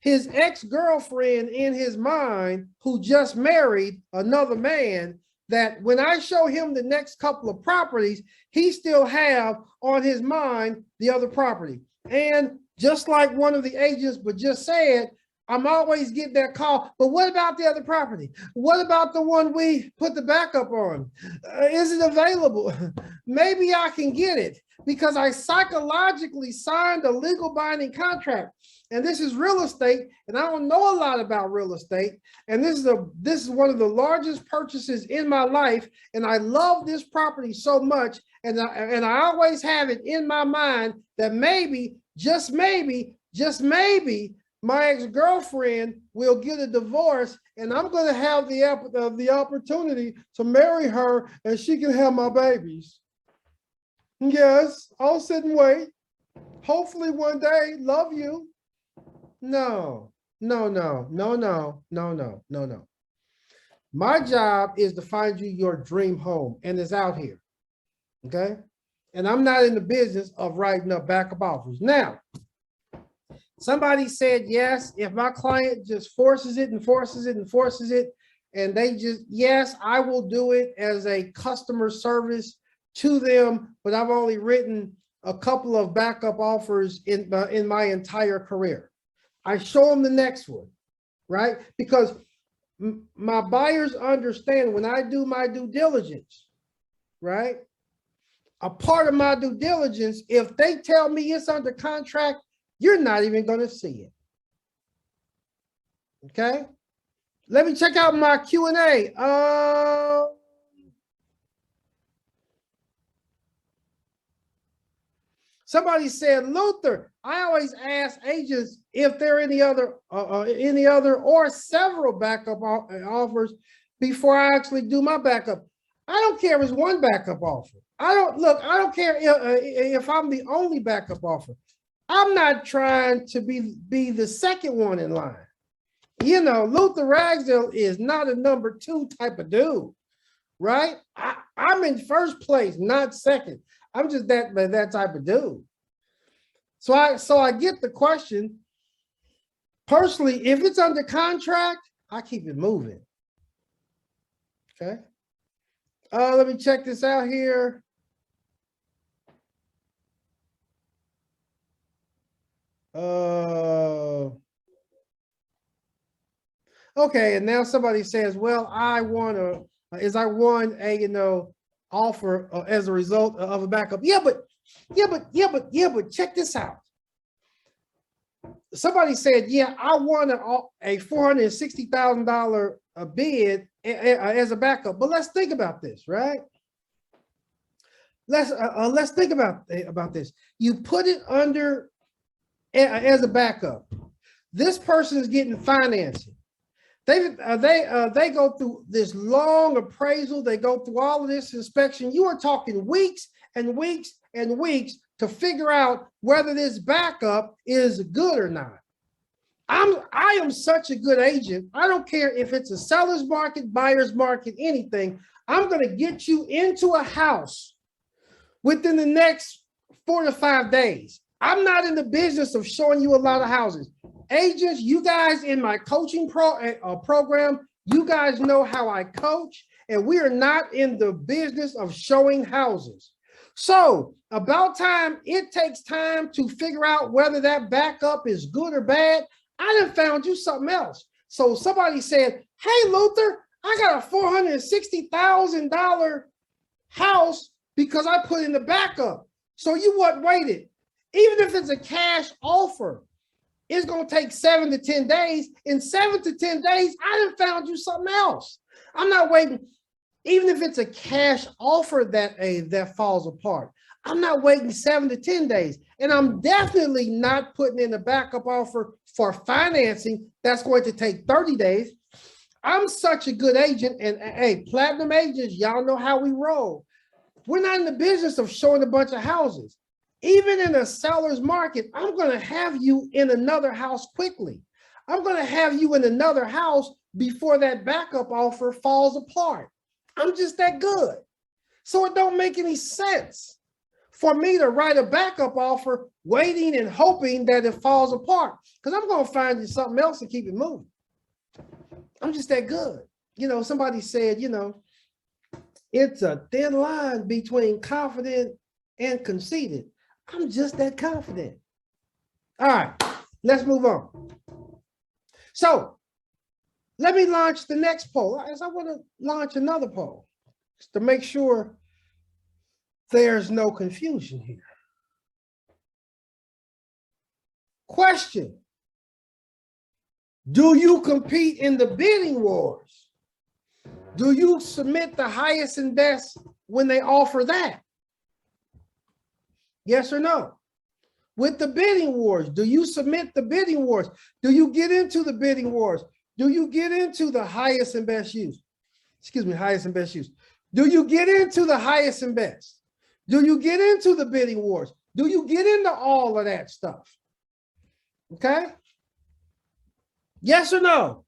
his ex-girlfriend in his mind who just married another man, that when I show him the next couple of properties, he still have on his mind the other property. And just like one of the agents but just said, I'm always getting that call, but what about the other property? What about the one we put the backup on? Is it available? Maybe I can get it because I psychologically signed a legal binding contract. And this is real estate, and I don't know a lot about real estate. And this is one of the largest purchases in my life, and I love this property so much. And I always have it in my mind that maybe, just maybe, my ex-girlfriend will get a divorce, and I'm going to have the opportunity to marry her, and she can have my babies. Yes, I'll sit and wait. Hopefully one day, love you. No. My job is to find you your dream home, and it's out here. Okay? And I'm not in the business of writing up backup offers. Now, somebody said, yes, if my client just forces it, and they just, yes, I will do it as a customer service to them, but I've only written a couple of backup offers in my entire career. I show them the next one, right? Because my buyers understand when I do my due diligence, right? A part of my due diligence, if they tell me it's under contract, you're not even going to see it. Okay. Let me check out my Q&A. Somebody said, Luther, I always ask agents if there are any other or several backup offers before I actually do my backup. I don't care if it's one backup offer. I don't care if I'm the only backup offer. I'm not trying to be the second one in line. You know, Luther Ragsdale is not a number 2 type of dude, right? I'm in first place, not second. I'm just that type of dude. So I get the question. Personally, if it's under contract, I keep it moving. Okay. Let me check this out here. Okay, and now somebody says, well, I won a offer as a result of a backup. Yeah, but check this out. Somebody said, yeah, I won a $460,000 bid as a backup. But let's think about this, right? Let's think about this. You put it under as a backup. This person is getting financing. They go through this long appraisal. They go through all of this inspection. You are talking weeks and weeks and weeks to figure out whether this backup is good or not. I am such a good agent. I don't care if it's a seller's market, buyer's market, anything. I'm going to get you into a house within the next 4 to 5 days. I'm not in the business of showing you a lot of houses. Agents, you guys in my coaching program, you guys know how I coach, and we are not in the business of showing houses. So about time, it takes time to figure out whether that backup is good or bad. I done found you something else. So somebody said, hey, Luther, I got a $460,000 house because I put in the backup. So you what waited? Even if it's a cash offer, it's going to take 7 to 10 days. In 7 to 10 days, I done found you something else. I'm not waiting. Even if it's a cash offer that falls apart, I'm not waiting 7 to 10 days. And I'm definitely not putting in a backup offer for financing that's going to take 30 days. I'm such a good agent. And hey, platinum agents, y'all know how we roll. We're not in the business of showing a bunch of houses. Even in a seller's market, I'm going to have you in another house quickly. I'm going to have you in another house before that backup offer falls apart. I'm just that good. So it don't make any sense for me to write a backup offer waiting and hoping that it falls apart, because I'm going to find you something else to keep it moving. I'm just that good. You know, somebody said, you know, it's a thin line between confident and conceited. I'm just that confident. All right, let's move on. So let me launch the next poll. As I want to launch another poll just to make sure there's no confusion here. Question: do you compete in the bidding wars? Do you submit the highest and best when they offer that? Yes or no? With the bidding wars, do you submit the bidding wars? Do you get into the bidding wars? Do you get into the highest and best use? Excuse me, highest and best use. Do you get into the highest and best? Do you get into the bidding wars? Do you get into all of that stuff? Okay? Yes or no?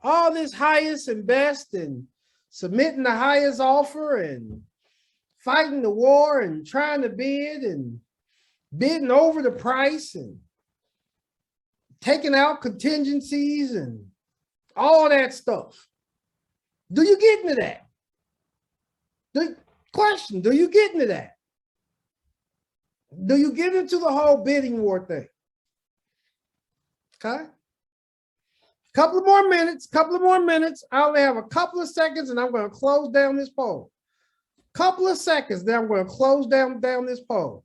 All this highest and best and submitting the highest offer and fighting the war and trying to bid and bidding over the price and taking out contingencies and all that stuff. Do you get into that? The question, do you get into that? Do you get into the whole bidding war thing? Okay. Couple of more minutes. I only have a couple of seconds and I'm going to close down this poll. Couple of seconds, then I'm going to close down this poll.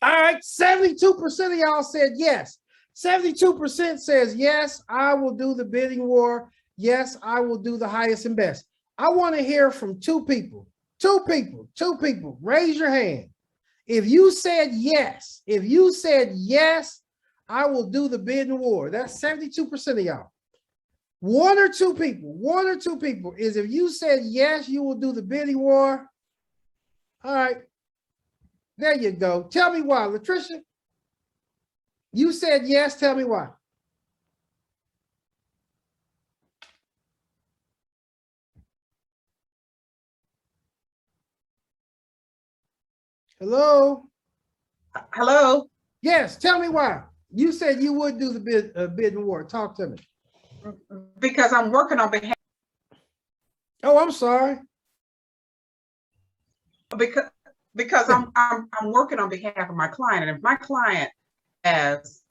All right, 72% of y'all said yes. 72% says yes, I will do the bidding war. Yes, I will do the highest and best. I want to hear from two people. Two people. Raise your hand. If you said yes, I will do the bidding war. That's 72% of y'all. One or two people is if you said yes, you will do the bidding war. All right, there you go. Tell me why, Latricia. You said yes, tell me why. Hello? Hello? Yes, tell me why. You said you would do the bidding war. Talk to me. Because I'm working on behalf. Oh, I'm sorry. Because I'm working on behalf of my client, and if my client has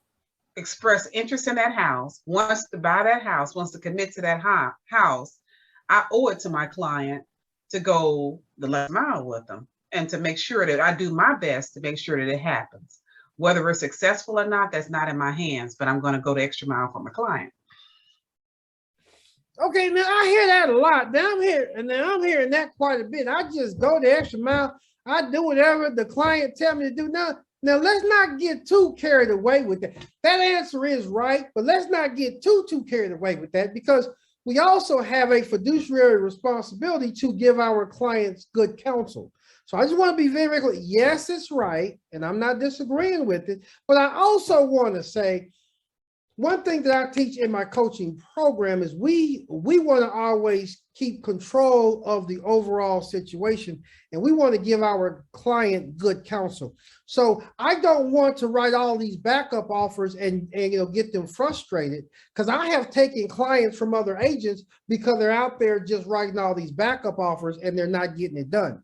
expressed interest in that house, wants to buy that house, wants to commit to that house, I owe it to my client to go the last mile with them and to make sure that I do my best to make sure that it happens. Whether we're successful or not, that's not in my hands, but I'm going to go the extra mile for my client. Okay, now I hear that a lot. Now I'm hearing that quite a bit. I just go the extra mile. I do whatever the client tell me to do. Now let's not get too carried away with that. That answer is right, but let's not get too carried away with that, because we also have a fiduciary responsibility to give our clients good counsel. So I just want to be very clear. Yes, it's right, and I'm not disagreeing with it, but I also want to say, one thing that I teach in my coaching program is we want to always keep control of the overall situation, and we want to give our client good counsel. So I don't want to write all these backup offers and get them frustrated, because I have taken clients from other agents because they're out there just writing all these backup offers and they're not getting it done.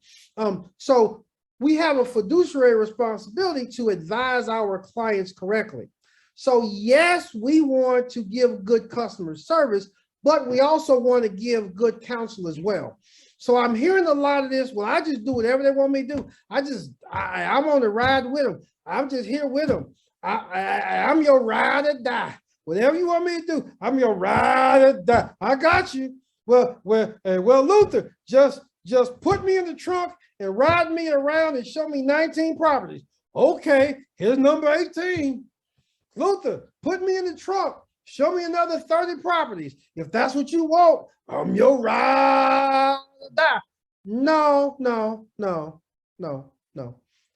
So we have a fiduciary responsibility to advise our clients correctly. So yes, we want to give good customer service, but we also want to give good counsel as well. So I'm hearing a lot of this. Well, I just do whatever they want me to do. I'm on the ride with them. I'm just here with them. I'm your ride or die. Whatever you want me to do, I'm your ride or die. I got you. Well, Luther, just put me in the trunk and ride me around and show me 19 properties. Okay, here's number 18. Luther, put me in the trunk. Show me another 30 properties. If that's what you want, I'm your ride or die. No.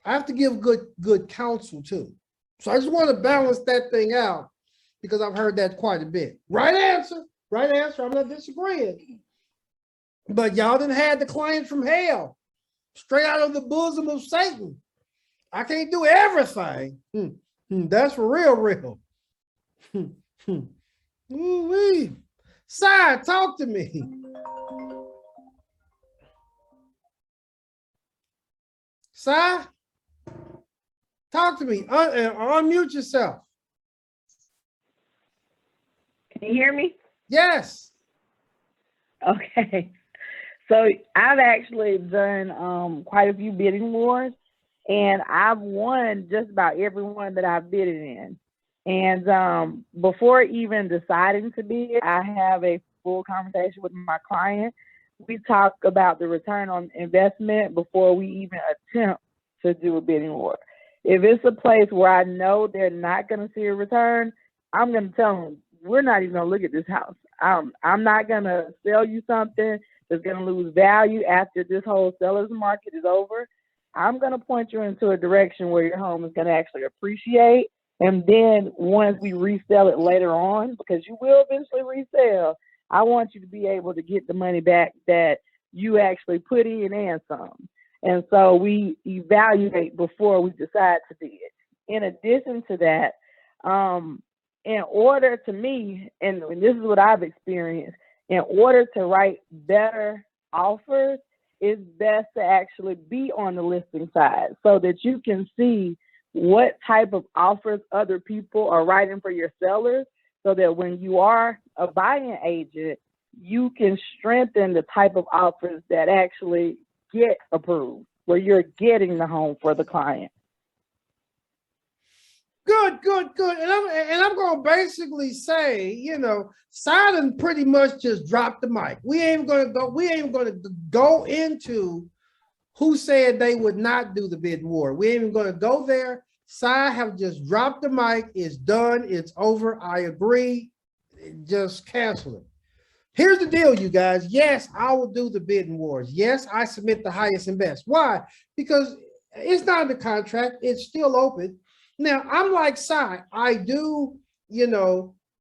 I have to give good counsel too. So I just want to balance that thing out, because I've heard that quite a bit. Right answer. I'm not disagreeing. But y'all done had the client from hell, straight out of the bosom of Satan. I can't do everything. That's for real. Ooh-wee. Si, talk to me. Si, talk to me. Unmute yourself. Can you hear me? Yes. Okay. So I've actually done quite a few bidding wars, and I've won just about every one that I've bidded in. And before even deciding to bid, I have a full conversation with my client. We talk about the return on investment before we even attempt to do a bidding war. If it's a place where I know they're not going to see a return, I'm going to tell them, we're not even going to look at this house. I'm not going to sell you something that's going to lose value after this whole seller's market is over. I'm going to point you into a direction where your home is going to actually appreciate. And then once we resell it later on, because you will eventually resell, I want you to be able to get the money back that you actually put in and some. And so we evaluate before we decide to bid. In addition to that, in order to me, and this is what I've experienced, in order to write better offers, it's best to actually be on the listing side so that you can see what type of offers other people are writing for your sellers, so that when you are a buying agent, you can strengthen the type of offers that actually get approved, where you're getting the home for the client. Good. And I'm going to basically say, Silent pretty much just dropped the mic. We ain't going to go into who said they would not do the bidding war. We ain't even going to go there. Sai have just dropped the mic. It's done. It's over. I agree. Just cancel it. Here's the deal, you guys. Yes, I will do the bidding wars. Yes, I submit the highest and best. Why? Because it's not in the contract. It's still open. Now, I'm like Sai. I do,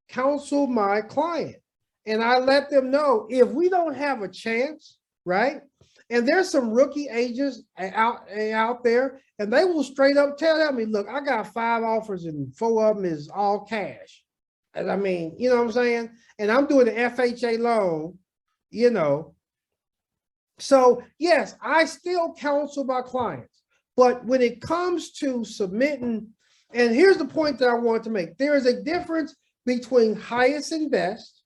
counsel my client. And I let them know, if we don't have a chance, right? And there's some rookie agents out there, and they will straight up tell me, look, I got 5 offers and 4 of them is all cash. And I mean, you know what I'm saying? And I'm doing an FHA loan, you know. So yes, I still counsel my clients, but when it comes to submitting, and here's the point that I want to make, there is a difference between highest and best.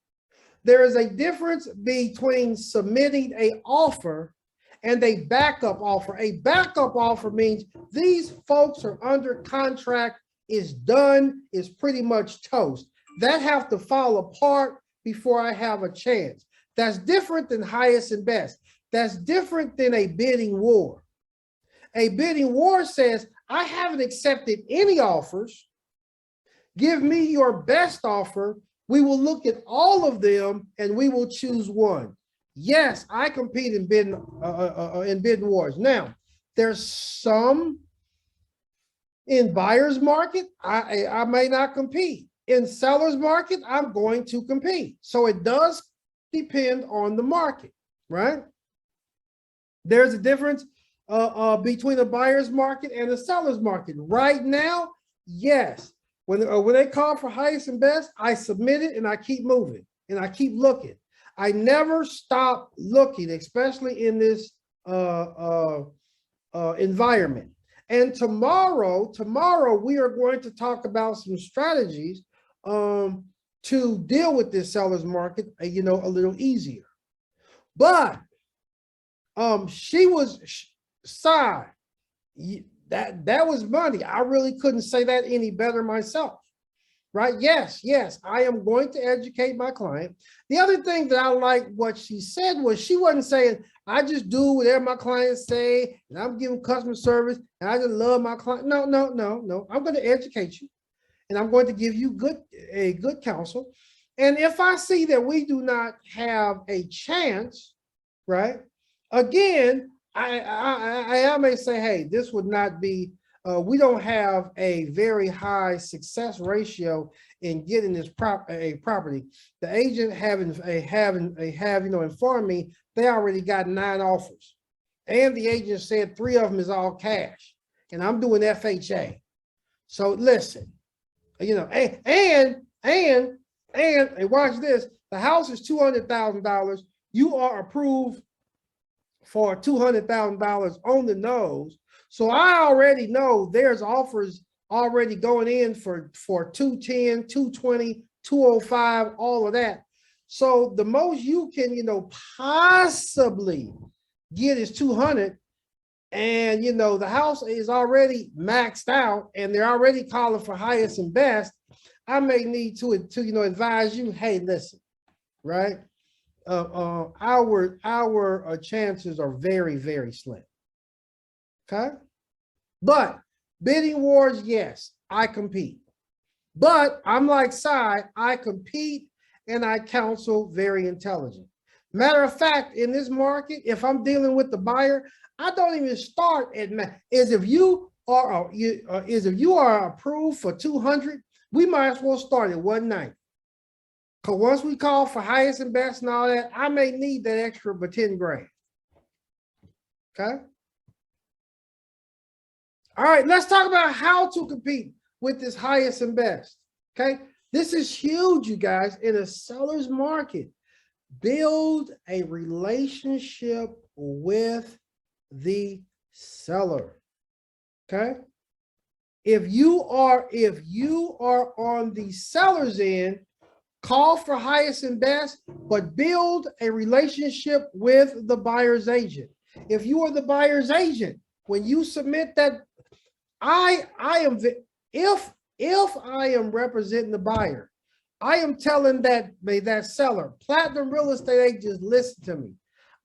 There is a difference between submitting an offer and a backup offer. A backup offer means these folks are under contract, is done, is pretty much toast. That have to fall apart before I have a chance. That's different than highest and best. That's different than a bidding war. A bidding war says, I haven't accepted any offers. Give me your best offer. We will look at all of them and we will choose one. Yes, I compete in bidding wars. Now, there's some in buyer's market, I may not compete. In seller's market, I'm going to compete. So it does depend on the market, right? There's a difference between a buyer's market and a seller's market. Right now, yes. When they call for highest and best, I submit it and I keep moving and I keep looking. I never stop looking, especially in this environment. And tomorrow we are going to talk about some strategies to deal with this seller's market, you know, a little easier. But she was side. That was money. I really couldn't say that any better myself, right? Yes, I am going to educate my client. The other thing that I like what she said was she wasn't saying, I just do whatever my clients say, and I'm giving customer service, and I just love my client. No. I'm going to educate you, and I'm going to give you a good counsel. And if I see that we do not have a chance, right? Again, I may say, hey, this would not be, we don't have a very high success ratio in getting this property. The agent informed me they already got 9 offers, and the agent said 3 of them is all cash, and I'm doing FHA. So listen, you know, and watch this. The house is $200,000. You are approved for $200,000 on the nose. So I already know there's offers already going in for 210, 220, 205, all of that. So the most you can, you know, possibly get is 200. And, you know, the house is already maxed out and they're already calling for highest and best. I may need to you know, advise you, hey, listen, right? Our chances are very, very slim. Okay. But bidding wars, yes, I compete. But I'm like Cy, I compete and I counsel very intelligent. Matter of fact, in this market, if I'm dealing with the buyer, I don't even start at if you are approved for 200, we might as well start at 190. Because once we call for highest and best and all that, I may need that extra but 10 grand. Okay. All right, let's talk about how to compete with this highest and best. Okay. This is huge, you guys, in a seller's market. Build a relationship with the seller. Okay. If you are on the seller's end, call for highest and best, but build a relationship with the buyer's agent. If you are the buyer's agent, when you submit that, if I am representing the buyer, I am telling that seller, Platinum Real Estate agents, listen to me.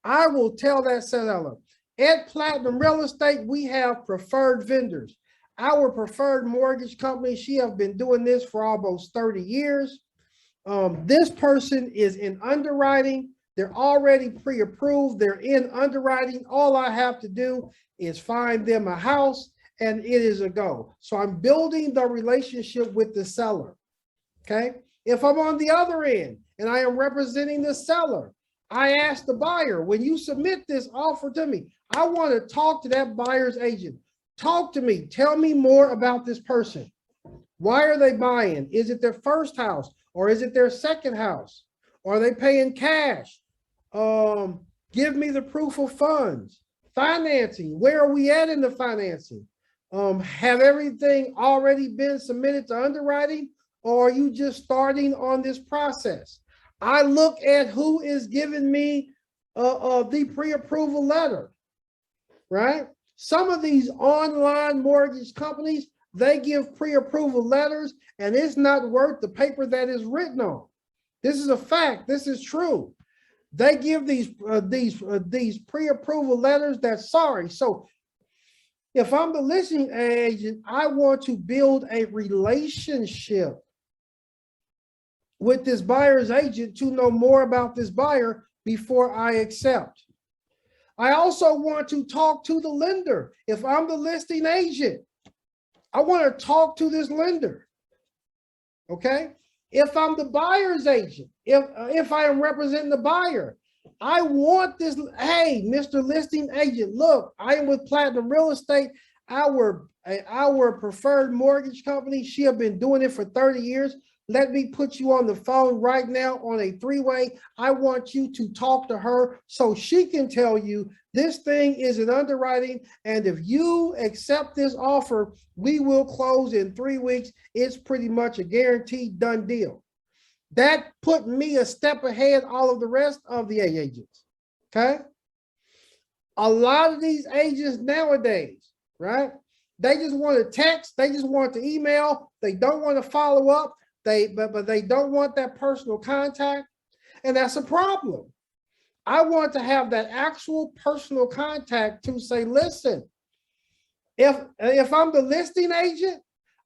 I will tell that seller, at Platinum Real Estate, we have preferred vendors. Our preferred mortgage company, she has been doing this for almost 30 years. This person is in underwriting. They're already pre-approved. They're in underwriting. All I have to do is find them a house and it is a go. So I'm building the relationship with the seller. Okay. If I'm on the other end and I am representing the seller, I asked the buyer, when you submit this offer to me, I want to talk to that buyer's agent. Talk to me. Tell me more about this person. Why are they buying? Is it their first house or is it their second house? Are they paying cash? Give me the proof of funds. Financing. Where are we at in the financing? Have everything already been submitted to underwriting, or are you just starting on this process? I look at who is giving me the pre-approval letter, right? Some of these online mortgage companies, they give pre-approval letters and it's not worth the paper that is written on. This is a fact. This is true. They give these pre-approval letters that's sorry. So if I'm the listing agent, I want to build a relationship with this buyer's agent to know more about this buyer before I accept. I also want to talk to the lender. If I'm the listing agent, I want to talk to this lender. Okay. If I'm the buyer's agent, if I am representing the buyer, I want this. Hey, Mr. Listing Agent, look, I am with Platinum Real Estate, our preferred mortgage company. She has been doing it for 30 years. Let me put you on the phone right now on a three-way. I want you to talk to her so she can tell you this thing is an underwriting. And if you accept this offer, we will close in 3 weeks. It's pretty much a guaranteed done deal. That put me a step ahead all of the rest of the agents. Okay. A lot of these agents nowadays, right? They just want to text. They just want to email. They don't want to follow up. But they don't want that personal contact, and that's a problem. I want to have that actual personal contact to say, listen, if I'm the listing agent,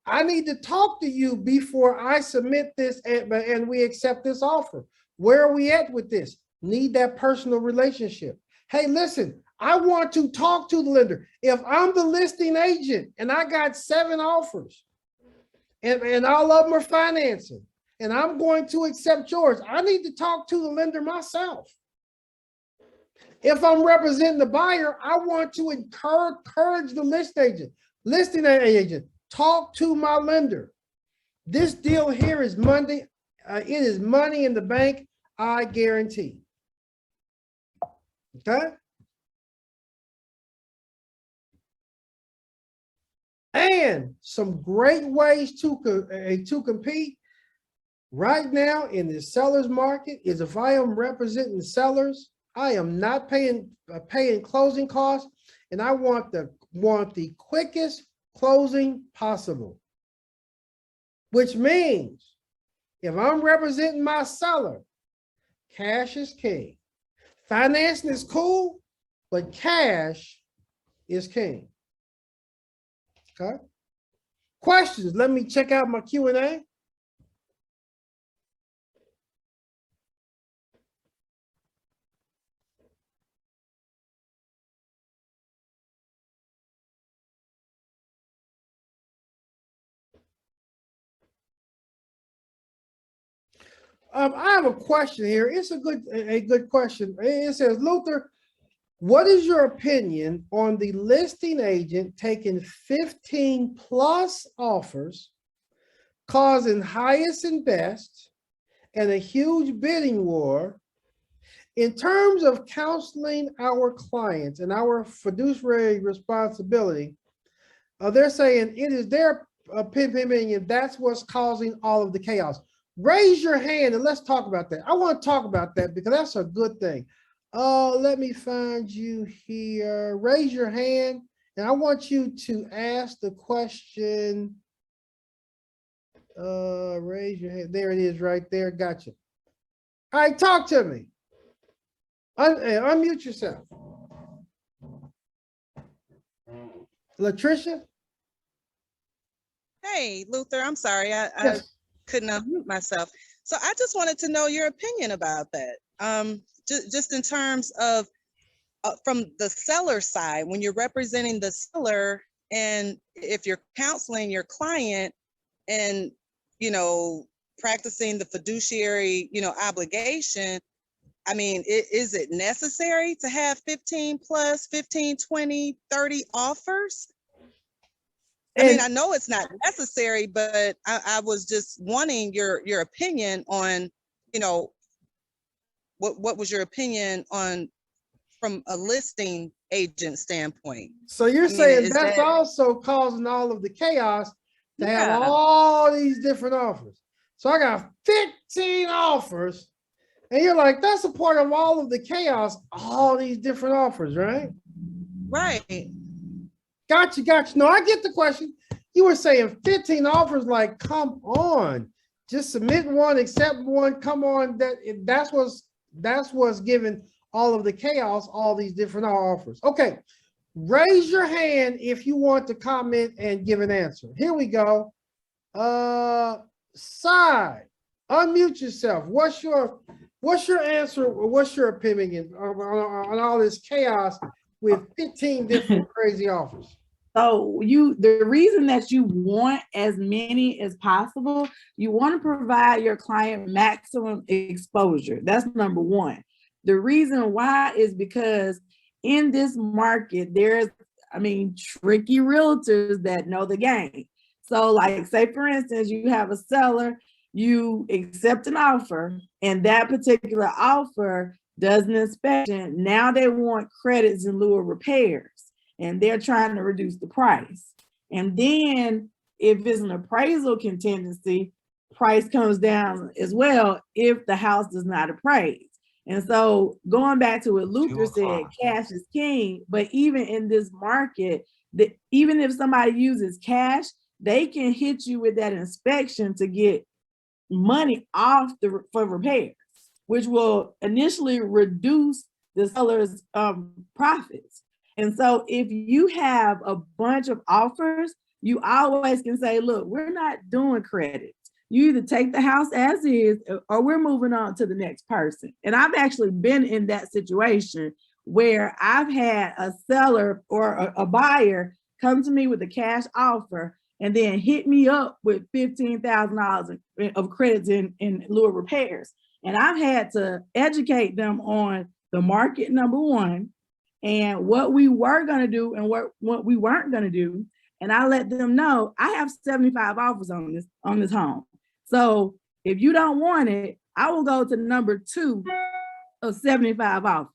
I need to talk to you before I submit this and we accept this offer. Where are we at with this? Need that personal relationship. Hey, listen, I want to talk to the lender. If I'm the listing agent and I got 7 offers, and all of them are financing, and I'm going to accept yours, I need to talk to the lender myself. If I'm representing the buyer, I want to encourage the listing agent, talk to my lender. This deal here is Monday. It is money in the bank, I guarantee. Okay? And some great ways to compete right now in the seller's market is if I am representing sellers, I am not paying closing costs, and I want the quickest closing possible. Which means if I'm representing my seller, cash is king. Financing is cool, but cash is king. Okay. Questions? Let me check out my Q&A. I have a question here. It's a good question. It says, Luther, what is your opinion on the listing agent taking 15 plus offers, causing highest and best, and a huge bidding war? In terms of counseling our clients and our fiduciary responsibility, they're saying it is their opinion that's what's causing all of the chaos. Raise your hand and let's talk about that. I want to talk about that because that's a good thing. Let me find you here. Raise your hand, and I want you to ask the question. Raise your hand. There it is right there. Gotcha. All right, talk to me. Unmute yourself. Latricia? Hey, Luther, I'm sorry. I couldn't unmute myself. So I just wanted to know your opinion about that. Just in terms of from the seller side, when you're representing the seller, and if you're counseling your client and, practicing the fiduciary, obligation, I mean, is it necessary to have 15 plus 15, 20, 30 offers? I mean, I know it's not necessary, but I was just wanting your opinion on, you know, what was your opinion on from a listing agent standpoint? So you're I mean, saying is that's that also causing all of the chaos to have Yeah. all these different offers. So I got 15 offers, and you're like, that's a part of all of the chaos, all these different offers, right? right? Gotcha. No, I get the question. You were saying 15 offers, like, come on, just submit one, accept one, come on. That's what's giving all of the chaos, all these different offers. Okay, raise your hand if you want to comment and give an answer. Here we go. Side, unmute yourself. What's your answer, or what's your opinion on all this chaos with 15 different crazy offers? So the reason that you want as many as possible, you want to provide your client maximum exposure. That's number one. The reason why is because in this market, there's, tricky realtors that know the game. So like, say for instance, you have a seller, you accept an offer, and that particular offer does an inspection. Now they want credits in lieu of repairs, and they're trying to reduce the price. And then if it's an appraisal contingency, price comes down as well if the house does not appraise. And so going back to what Luther said, cash is king, but even in this market, even if somebody uses cash, they can hit you with that inspection to get money off for repairs, which will initially reduce the seller's profits. And so if you have a bunch of offers, you always can say, look, we're not doing credits. You either take the house as is, or we're moving on to the next person. And I've actually been in that situation where I've had a seller or a buyer come to me with a cash offer and then hit me up with $15,000 of credits in lieu of repairs. And I've had to educate them on the market, number one, and what we were going to do and what we weren't going to do. And I let them know I have 75 offers on this home. So if you don't want it, I will go to number 2 of 75 offers.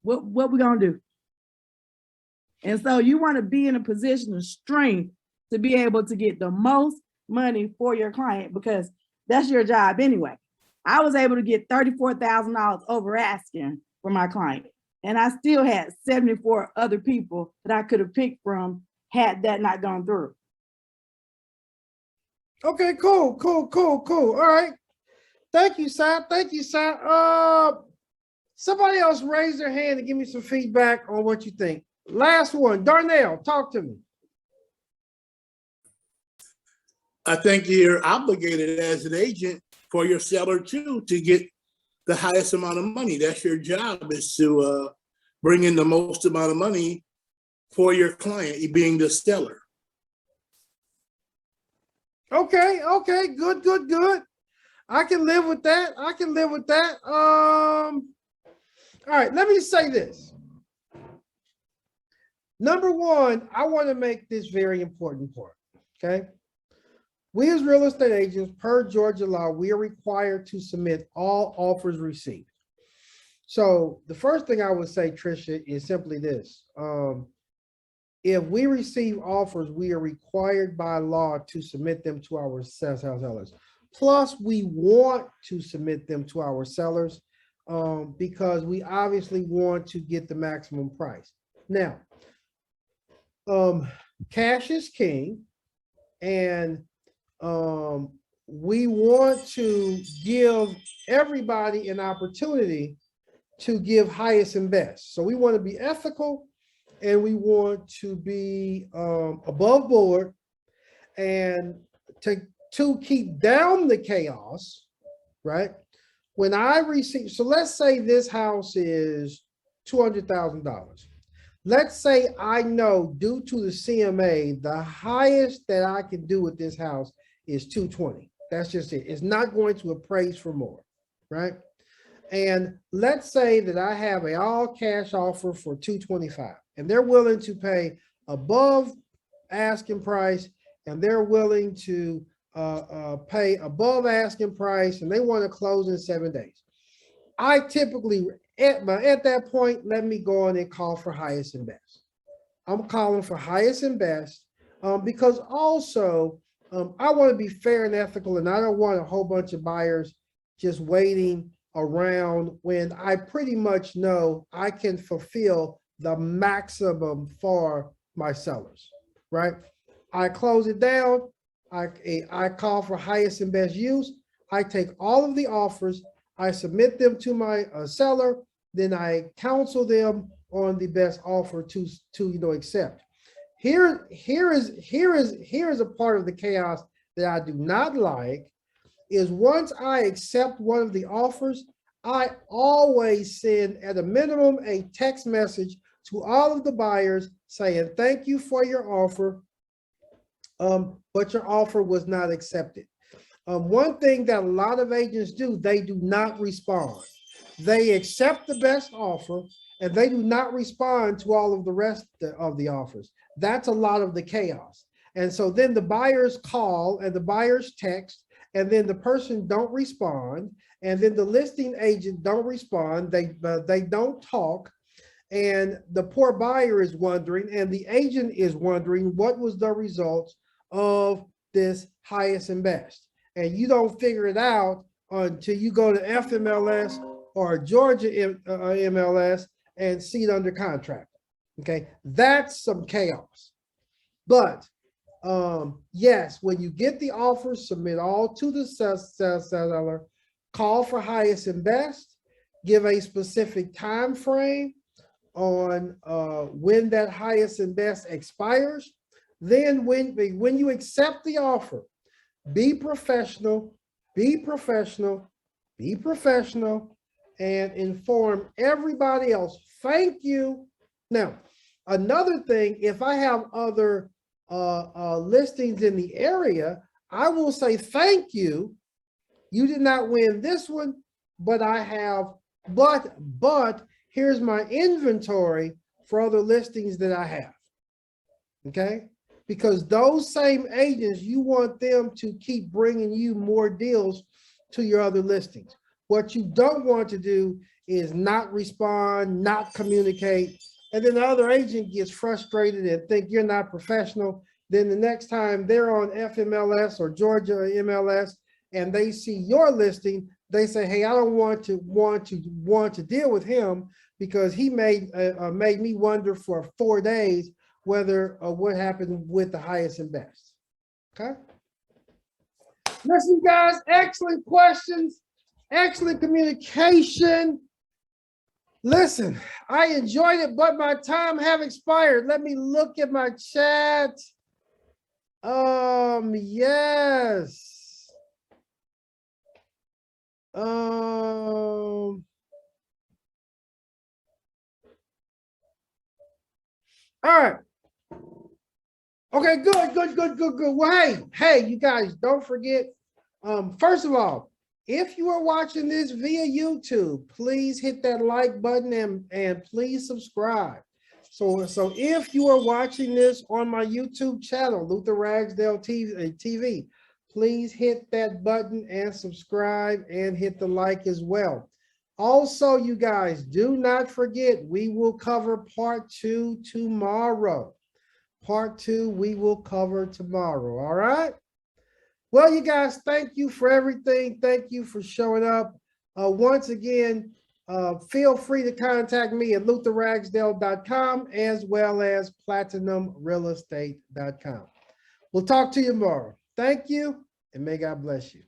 What we going to do? And so you want to be in a position of strength to be able to get the most money for your client, because that's your job anyway. I was able to get $34,000 over asking for my client. And I still had 74 other people that I could have picked from had that not gone through. Okay, cool. All right. Thank you, Sam. Somebody else raise their hand and give me some feedback on what you think. Last one, Darnell, talk to me. I think you're obligated as an agent for your seller too to get the highest amount of money. That's your job, is to bring in the most amount of money for your client, you being the seller. Okay, good. I can live with that. All right, let me say this. Number one, I want to make this very important point, okay? We as real estate agents, per Georgia law, we are required to submit all offers received. So the first thing I would say, Tricia, is simply this. If we receive offers, we are required by law to submit them to our sellers. Plus, we want to submit them to our sellers because we obviously want to get the maximum price. Now, cash is king, and we want to give everybody an opportunity to give highest and best. So we want to be ethical, and we want to be above board, and to keep down the chaos, right? When I receive, so let's say this house is $200,000. Let's say I know, due to the CMA, the highest that I can do with this house is $220,000. That's just it. It's not going to appraise for more, right? And let's say that I have an all cash offer for $225 and they're willing to pay above asking price, and they're willing to pay above asking price, and they want to close in 7 days. I typically, at that point, let me go on and call for highest and best. I'm calling for highest and best because also I want to be fair and ethical, and I don't want a whole bunch of buyers just waiting around when I pretty much know I can fulfill the maximum for my sellers, right? I close it down. I call for highest and best use. I take all of the offers. I submit them to my seller. Then I counsel them on the best offer to accept. Here is a part of the chaos that I do not like. Is once I accept one of the offers, I always send at a minimum a text message to all of the buyers saying, thank you for your offer, but your offer was not accepted. One thing that a lot of agents do, they do not respond. They accept the best offer and they do not respond to all of the rest of the offers. That's a lot of the chaos. And so then the buyers call and the buyers text, and then the person don't respond, and then the listing agent don't respond. They don't talk, and the poor buyer is wondering, and the agent is wondering what was the results of this highest and best. And you don't figure it out until you go to FMLS or Georgia MLS and see it under contract. Okay, that's some chaos. But yes, when you get the offer, submit all to the seller, call for highest and best, give a specific time frame on when that highest and best expires. Then when you accept the offer, be professional, and inform everybody else. Thank you. Now, another thing, if I have other listings in the area, I will say thank you. You did not win this one, but I have, but here's my inventory for other listings that I have. Okay? Because those same agents, you want them to keep bringing you more deals to your other listings. What you don't want to do is not respond, not communicate, and then the other agent gets frustrated and think you're not professional. Then the next time they're on FMLS or Georgia MLS and they see your listing, they say, hey, I don't want to deal with him because he made me wonder for 4 days whether what happened with the highest and best. Okay. Listen, guys, excellent questions, excellent communication. Listen, I enjoyed it, but my time have expired. Let me look at my chat. Yes. All right. Okay, good. Well, hey, you guys, don't forget, first of all, if you are watching this via YouTube, please hit that like button and please subscribe. So if you are watching this on my YouTube channel, Luther Ragsdale TV, please hit that button and subscribe and hit the like as well. Also, you guys, do not forget, we will cover part 2 tomorrow. Part 2 we will cover tomorrow. All right. Well, you guys, thank you for everything. Thank you for showing up. Once again, feel free to contact me at lutherragsdale.com as well as platinumrealestate.com. We'll talk to you tomorrow. Thank you, and may God bless you.